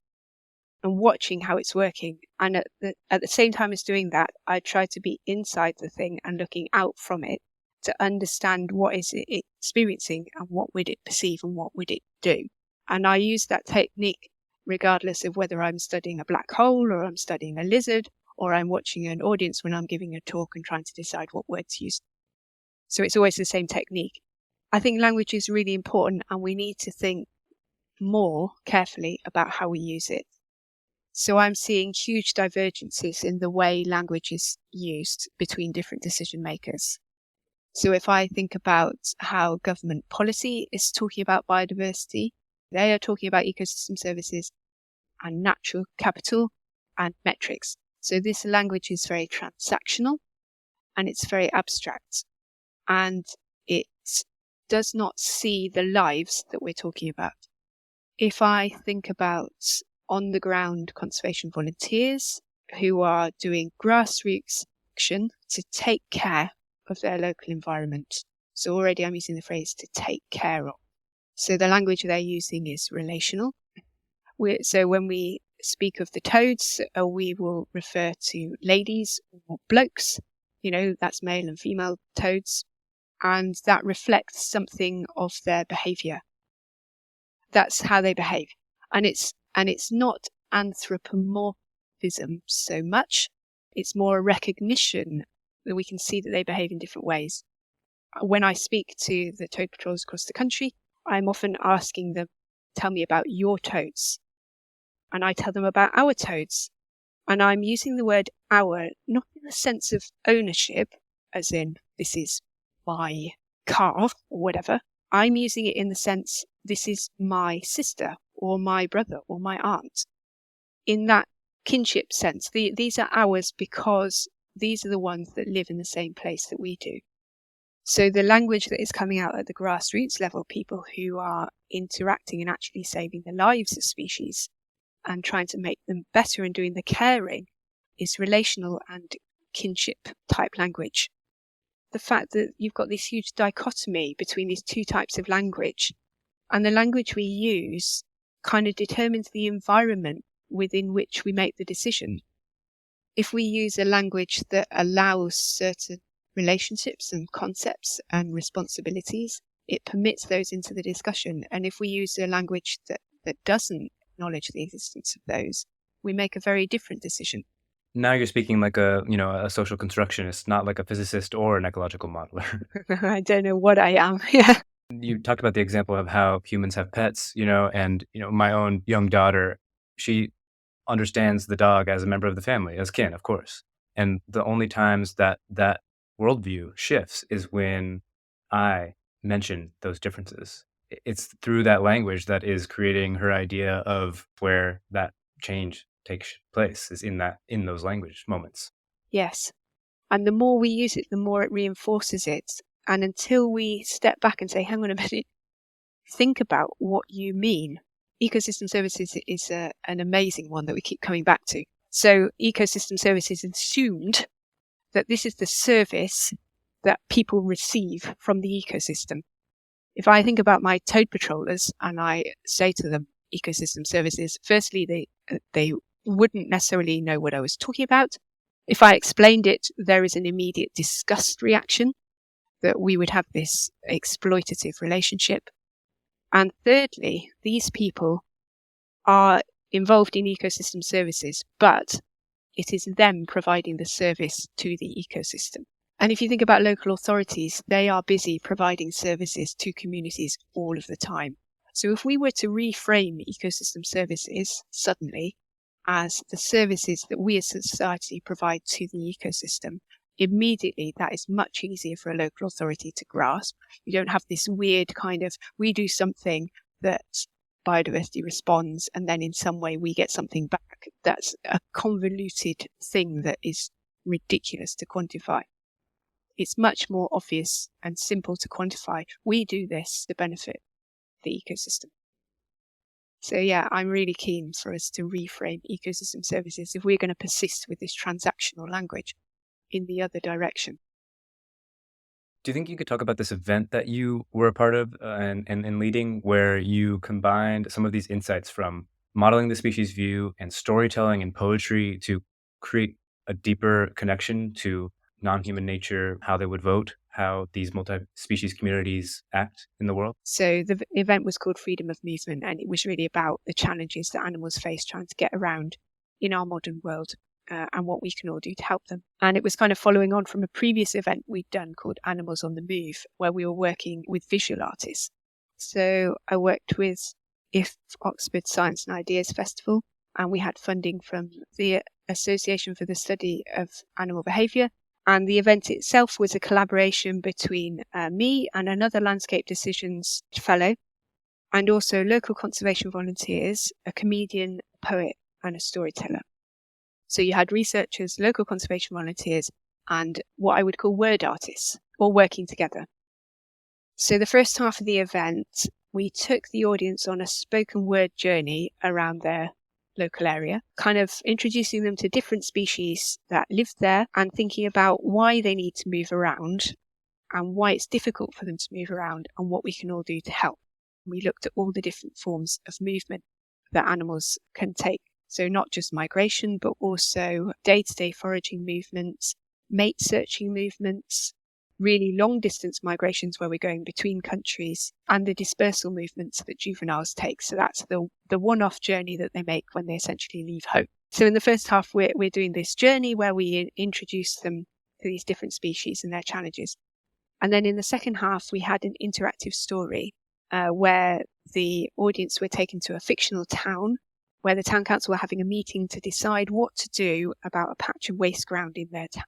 and watching how it's working. And at the same time as doing that, I try to be inside the thing and looking out from it to understand what is it experiencing and what would it perceive and what would it do. And I use that technique regardless of whether I'm studying a black hole or I'm studying a lizard or I'm watching an audience when I'm giving a talk and trying to decide what words to use. So it's always the same technique. I think language is really important, and we need to think more carefully about how we use it. So I'm seeing huge divergences in the way language is used between different decision makers. So if I think about how government policy is talking about biodiversity, they are talking about ecosystem services and natural capital and metrics. So this language is very transactional and it's very abstract, and it does not see the lives that we're talking about. If I think about on the ground conservation volunteers who are doing grassroots action to take care of their local environment. So already I'm using the phrase to take care of. So the language they're using is relational. So when we speak of the toads, we will refer to ladies or blokes, that's male and female toads, and that reflects something of their behaviour. That's how they behave. And it's not anthropomorphic. polymorphism so much. It's more a recognition that we can see that they behave in different ways. When I speak to the toad patrols across the country, I'm often asking them, tell me about your toads. And I tell them about our toads. And I'm using the word our, not in the sense of ownership, as in this is my car or whatever. I'm using it in the sense this is my sister or my brother or my aunt. In that kinship sense, these are ours because these are the ones that live in the same place that we do. So the language that is coming out at the grassroots level, people who are interacting and actually saving the lives of species and trying to make them better and doing the caring, is relational and kinship type language. The fact that you've got this huge dichotomy between these two types of language, and the language we use kind of determines the environment within which we make the decision. If we use a language that allows certain relationships and concepts and responsibilities, it permits those into the discussion. And if we use a language that doesn't acknowledge the existence of those, we make a very different decision. Now you're speaking like a social constructionist, not like a physicist or an ecological modeler. I don't know what I am. Yeah. You talked about the example of how humans have pets, and my own young daughter, she understands the dog as a member of the family, as kin, of course. And the only times that worldview shifts is when I mention those differences. It's through that language that is creating her idea of where that change takes place, is in those language moments. Yes. And the more we use it, the more it reinforces it. And until we step back and say, hang on a minute, think about what you mean. Ecosystem services is an amazing one that we keep coming back to. So ecosystem services assumed that this is the service that people receive from the ecosystem. If I think about my toad patrollers and I say to them ecosystem services, firstly, they wouldn't necessarily know what I was talking about. If I explained it, there is an immediate disgust reaction that we would have this exploitative relationship. And thirdly, these people are involved in ecosystem services, but it is them providing the service to the ecosystem. And if you think about local authorities, they are busy providing services to communities all of the time. So if we were to reframe ecosystem services suddenly as the services that we as a society provide to the ecosystem, immediately that is much easier for a local authority to grasp. You don't have this weird kind of, we do something that biodiversity responds and then in some way we get something back. That's a convoluted thing that is ridiculous to quantify. It's much more obvious and simple to quantify. We do this to benefit the ecosystem. So yeah, I'm really keen for us to reframe ecosystem services if we're going to persist with this transactional language in the other direction. Do you think you could talk about this event that you were a part of and leading, where you combined some of these insights from modeling the species view and storytelling and poetry to create a deeper connection to non-human nature, how they would vote, how these multi-species communities act in the world? So the event was called Freedom of Movement, and it was really about the challenges that animals face trying to get around in our modern world. And what we can all do to help them. And it was kind of following on from a previous event we'd done called Animals on the Move, where we were working with visual artists. So I worked with IF Oxford Science and Ideas Festival, and we had funding from the Association for the Study of Animal Behaviour. And the event itself was a collaboration between me and another landscape decisions fellow, and also local conservation volunteers, a comedian, a poet, and a storyteller. So you had researchers, local conservation volunteers, and what I would call word artists, all working together. So the first half of the event, we took the audience on a spoken word journey around their local area, kind of introducing them to different species that live there and thinking about why they need to move around and why it's difficult for them to move around and what we can all do to help. We looked at all the different forms of movement that animals can take. So not just migration, but also day-to-day foraging movements, mate searching movements, really long distance migrations where we're going between countries, and the dispersal movements that juveniles take. So that's the one-off journey that they make when they essentially leave home. So in the first half, we're doing this journey where we introduce them to these different species and their challenges. And then in the second half, we had an interactive story where the audience were taken to a fictional town where the town council were having a meeting to decide what to do about a patch of waste ground in their town.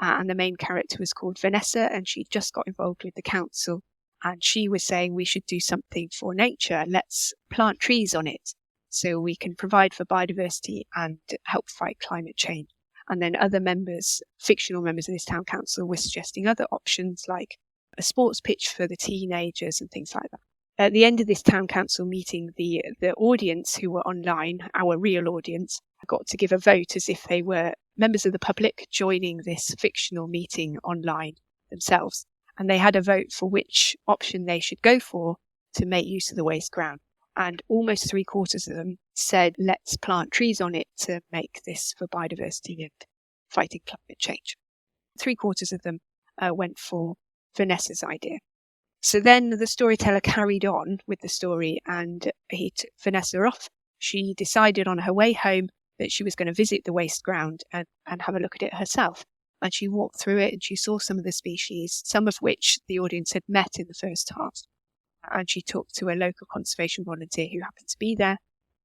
And the main character was called Vanessa, and she just got involved with the council. And she was saying we should do something for nature. Let's plant trees on it so we can provide for biodiversity and help fight climate change. And then other members, fictional members of this town council, were suggesting other options like a sports pitch for the teenagers and things like that. At the end of this town council meeting, the audience who were online, our real audience, got to give a vote as if they were members of the public joining this fictional meeting online themselves. And they had a vote for which option they should go for to make use of the waste ground. And almost 3/4 of them said, let's plant trees on it to make this for biodiversity and fighting climate change. 3/4 of them went for Vanessa's idea. So then the storyteller carried on with the story and he took Vanessa off. She decided on her way home that she was going to visit the waste ground and have a look at it herself. And she walked through it and she saw some of the species, some of which the audience had met in the first half. And she talked to a local conservation volunteer who happened to be there.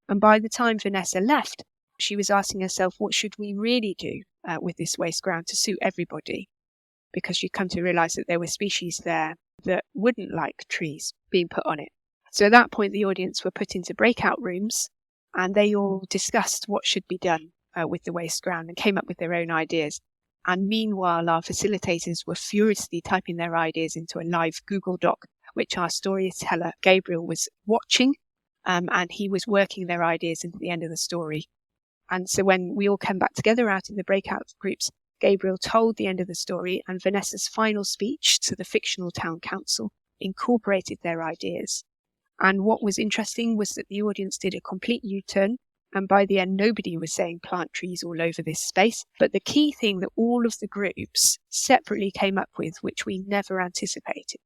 And by the time Vanessa left, she was asking herself, what should we really do with this waste ground to suit everybody? Because she'd come to realise that there were species there that wouldn't like trees being put on it. So at that point, the audience were put into breakout rooms and they all discussed what should be done with the waste ground and came up with their own ideas. And meanwhile, our facilitators were furiously typing their ideas into a live Google Doc, which our storyteller, Gabriel, was watching, and he was working their ideas into the end of the story. And so when we all came back together out in the breakout groups, Gabriel told the end of the story, and Vanessa's final speech to the fictional town council incorporated their ideas. And what was interesting was that the audience did a complete U-turn, and by the end, nobody was saying plant trees all over this space. But the key thing that all of the groups separately came up with, which we never anticipated,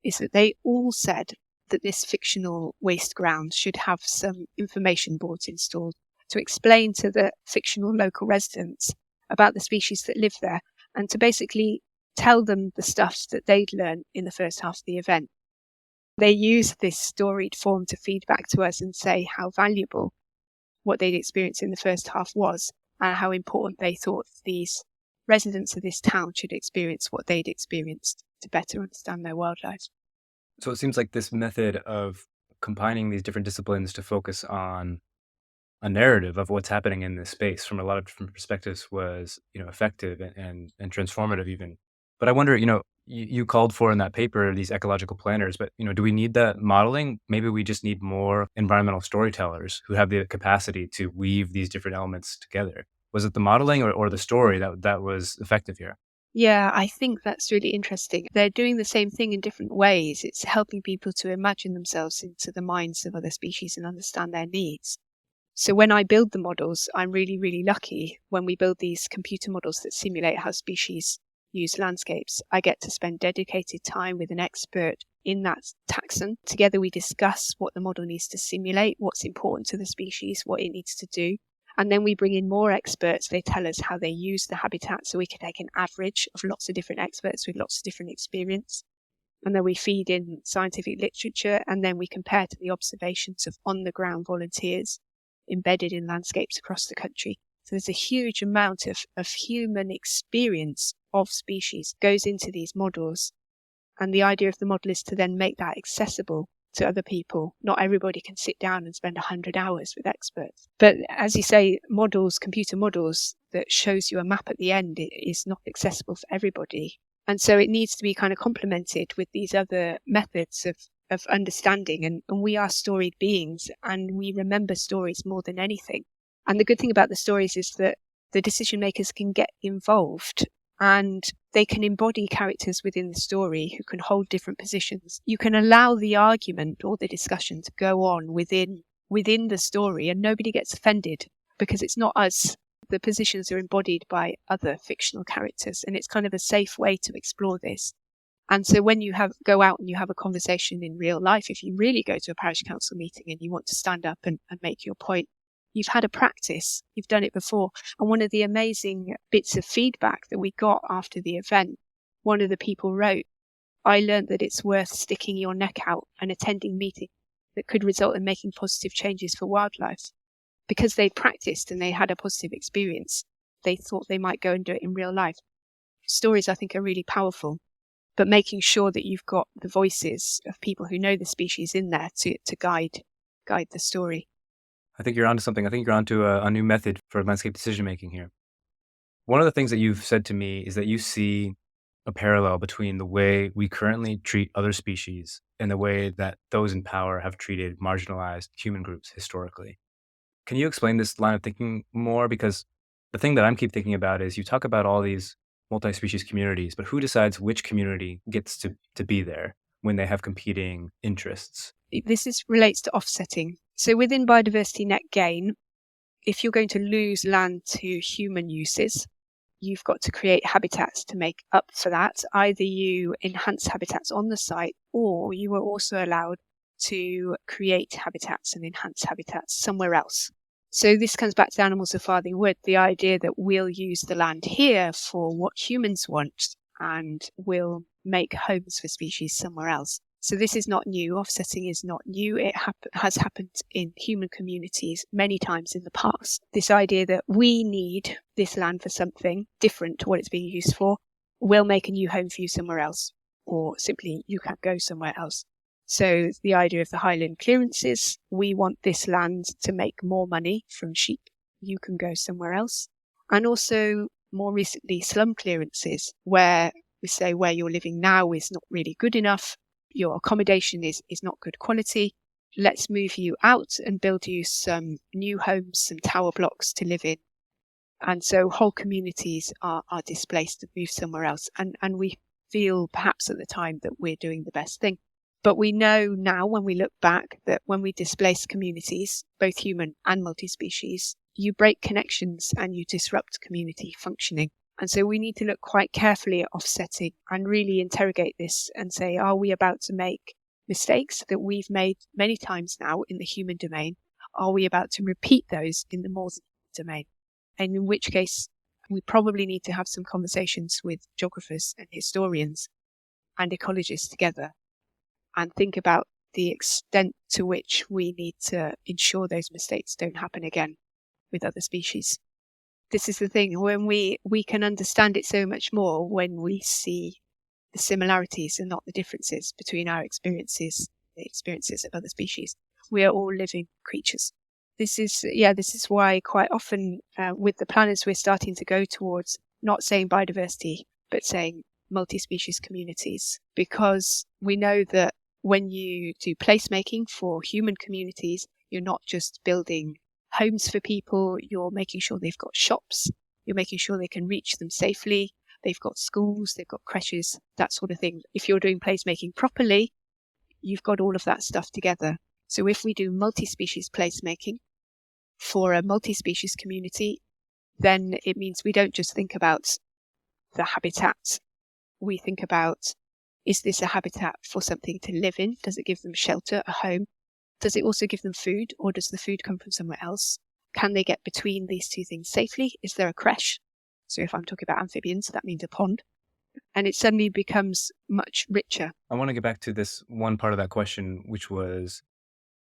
is that they all said that this fictional waste ground should have some information boards installed to explain to the fictional local residents about the species that live there and to basically tell them the stuff that they'd learned in the first half of the event. They used this storied form to feed back to us and say how valuable what they'd experienced in the first half was and how important they thought these residents of this town should experience what they'd experienced to better understand their wildlife. So it seems like this method of combining these different disciplines to focus on a narrative of what's happening in this space from a lot of different perspectives was, effective and transformative even. But I wonder, you called for in that paper these ecological planners, but, do we need that modeling? Maybe we just need more environmental storytellers who have the capacity to weave these different elements together. Was it the modeling or the story that was effective here? Yeah, I think that's really interesting. They're doing the same thing in different ways. It's helping people to imagine themselves into the minds of other species and understand their needs. So when I build the models, I'm really, really lucky when we build these computer models that simulate how species use landscapes. I get to spend dedicated time with an expert in that taxon. Together we discuss what the model needs to simulate, what's important to the species, what it needs to do. And then we bring in more experts. They tell us how they use the habitat so we can take an average of lots of different experts with lots of different experience. And then we feed in scientific literature and then we compare to the observations of on-the-ground volunteers embedded in landscapes across the country. So there's a huge amount of human experience of species goes into these models. And the idea of the model is to then make that accessible to other people. Not everybody can sit down and spend 100 hours with experts. But as you say, models, computer models that shows you a map at the end is not accessible for everybody. And so it needs to be kind of complemented with these other methods of understanding. And we are storied beings and we remember stories more than anything. And the good thing about the stories is that the decision makers can get involved and they can embody characters within the story who can hold different positions. You can allow the argument or the discussion to go on within the story and nobody gets offended because it's not us. The positions are embodied by other fictional characters and it's kind of a safe way to explore this. And so when you go out and you have a conversation in real life, if you really go to a parish council meeting and you want to stand up and make your point, You've had a practice, you've done it before. And one of the amazing bits of feedback that we got after the event, one of the people wrote, I learned that it's worth sticking your neck out and attending meetings that could result in making positive changes for wildlife. Because they'd practiced and they had a positive experience, they thought they might go and do it in real life. Stories, I think, are really powerful, but making sure that you've got the voices of people who know the species in there to guide the story. I think you're onto something. I think you're onto a new method for landscape decision making here. One of the things that you've said to me is that you see a parallel between the way we currently treat other species and the way that those in power have treated marginalized human groups historically. Can you explain this line of thinking more? Because the thing that I'm keep thinking about is you talk about all these multi-species communities, but who decides which community gets to be there when they have competing interests? This relates to offsetting. So within biodiversity net gain, if you're going to lose land to human uses, you've got to create habitats to make up for that. Either you enhance habitats on the site, or you are also allowed to create habitats and enhance habitats somewhere else. So this comes back to Animals of Farthing Wood, the idea that we'll use the land here for what humans want and we'll make homes for species somewhere else. So this is not new. Offsetting is not new. It has happened in human communities many times in the past. This idea that we need this land for something different to what it's being used for, we'll make a new home for you somewhere else, or simply you can't go somewhere else. So the idea of the highland clearances, we want this land to make more money from sheep, you can go somewhere else. And also more recently slum clearances, where we say where you're living now is not really good enough, your accommodation is not good quality, let's move you out and build you some new homes, some tower blocks to live in. And so whole communities are displaced and move somewhere else. And we feel perhaps at the time that we're doing the best thing. But we know now when we look back that when we displace communities, both human and multi-species, you break connections and you disrupt community functioning. And so we need to look quite carefully at offsetting and really interrogate this and say, are we about to make mistakes that we've made many times now in the human domain? Are we about to repeat those in the more domain? And in which case, we probably need to have some conversations with geographers and historians and ecologists together and think about the extent to which we need to ensure those mistakes don't happen again with other species. This is the thing, when we can understand it so much more when we see the similarities and not the differences between our experiences, the experiences of other species. We are all living creatures. This is why quite often with the planners we're starting to go towards not saying biodiversity, but saying multi-species communities, because we know that when you do placemaking for human communities, you're not just building homes for people, you're making sure they've got shops, you're making sure they can reach them safely, they've got schools, they've got creches, that sort of thing. If you're doing placemaking properly, you've got all of that stuff together. So if we do multi-species placemaking for a multi-species community, then it means we don't just think about the habitat. We think about, is this a habitat for something to live in? Does it give them shelter, a home? Does it also give them food, or does the food come from somewhere else? Can they get between these two things safely? Is there a creche? So if I'm talking about amphibians, that means a pond. And it suddenly becomes much richer. I want to get back to this one part of that question, which was,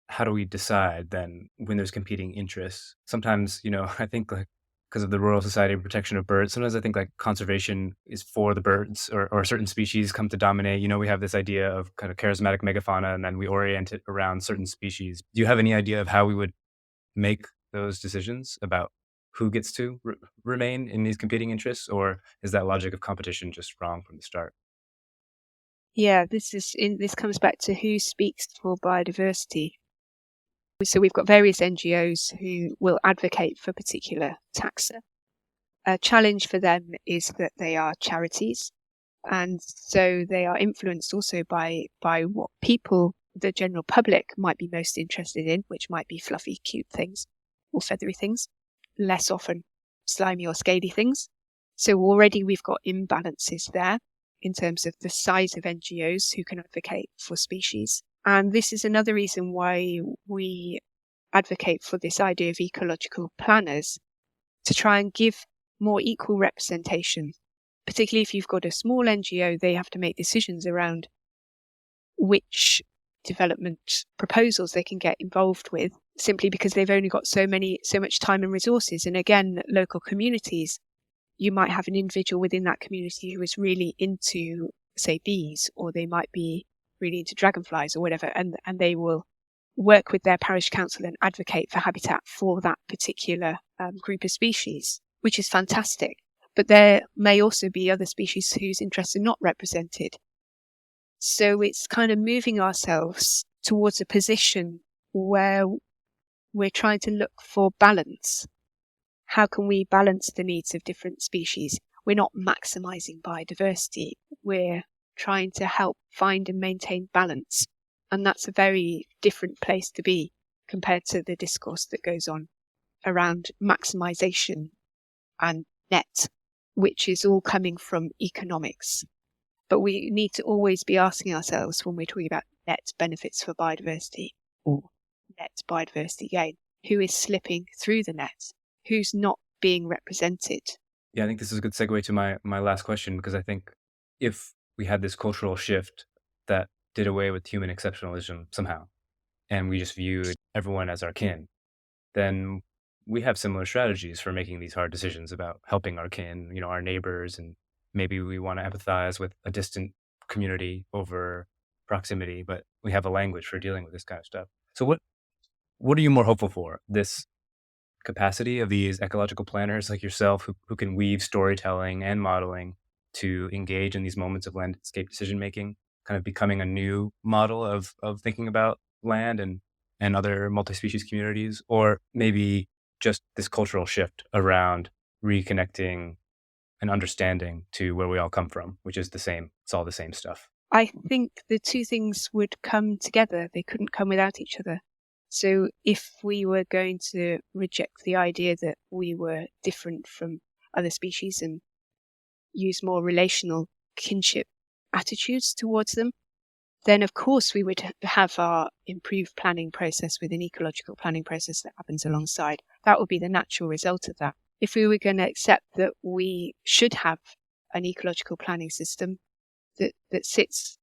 how do we decide then when there's competing interests? Sometimes, I think because of the Royal Society of Protection of Birds, sometimes I think conservation is for the birds, or certain species come to dominate. We have this idea of kind of charismatic megafauna, and then we orient it around certain species. Do you have any idea of how we would make those decisions about who gets to remain in these competing interests, or is that logic of competition just wrong from the start? Yeah, this comes back to who speaks for biodiversity. So we've got various NGOs who will advocate for particular taxa. A challenge for them is that they are charities, and so they are influenced also by what people, the general public, might be most interested in, which might be fluffy, cute things or feathery things, less often slimy or scaly things. So already we've got imbalances there in terms of the size of NGOs who can advocate for species. And this is another reason why we advocate for this idea of ecological planners to try and give more equal representation. Particularly if you've got a small NGO, they have to make decisions around which development proposals they can get involved with, simply because they've only got so much time and resources. And again, local communities, you might have an individual within that community who is really into, say, bees, or they might be really into dragonflies or whatever, and they will work with their parish council and advocate for habitat for that particular group of species, which is fantastic. But there may also be other species whose interests are not represented. So it's kind of moving ourselves towards a position where we're trying to look for balance. How can we balance the needs of different species? We're not maximizing biodiversity. We're trying to help find and maintain balance. And that's a very different place to be compared to the discourse that goes on around maximization and net, which is all coming from economics. But we need to always be asking ourselves, when we're talking about net benefits for biodiversity or net biodiversity gain, who is slipping through the net? Who's not being represented? Yeah, I think this is a good segue to my last question, because I think if we had this cultural shift that did away with human exceptionalism somehow, and we just viewed everyone as our kin, then we have similar strategies for making these hard decisions about helping our kin, our neighbors, and maybe we want to empathize with a distant community over proximity, but we have a language for dealing with this kind of stuff. So what are you more hopeful for? This capacity of these ecological planners like yourself who can weave storytelling and modeling to engage in these moments of landscape decision making, kind of becoming a new model of thinking about land and other multi-species communities, or maybe just this cultural shift around reconnecting and understanding to where we all come from, which is the same. It's all the same stuff. I think the two things would come together. They couldn't come without each other. So if we were going to reject the idea that we were different from other species and use more relational kinship attitudes towards them, then of course we would have our improved planning process with an ecological planning process that happens alongside. That would be the natural result of that. If we were going to accept that we should have an ecological planning system that sits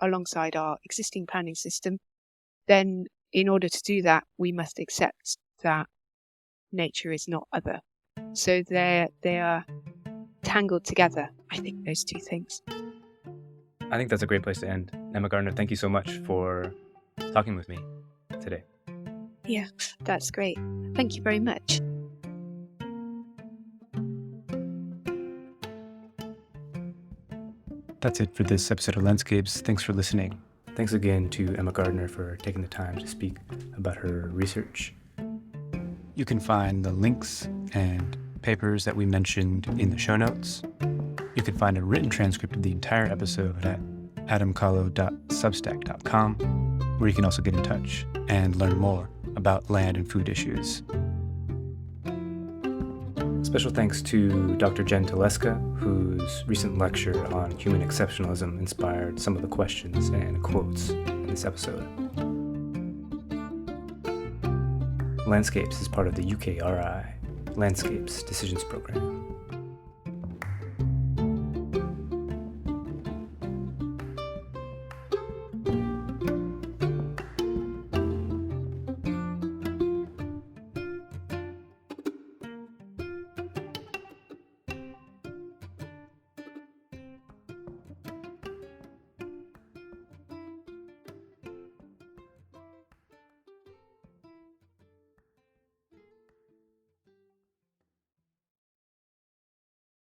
alongside our existing planning system, then in order to do that, we must accept that nature is not other. So they are tangled together, I think, those two things. I think that's a great place to end. Emma Gardner, thank you so much for talking with me today. Yeah, that's great. Thank you very much. That's it for this episode of Landscapes. Thanks for listening. Thanks again to Emma Gardner for taking the time to speak about her research. You can find the links and papers that we mentioned in the show notes. You can find a written transcript of the entire episode at adamcallow.substack.com, where you can also get in touch and learn more about land and food issues. Special thanks to Dr. Jen Teleska, whose recent lecture on human exceptionalism inspired some of the questions and quotes in this episode. Landscapes is part of the UKRI Landscapes Decisions Program.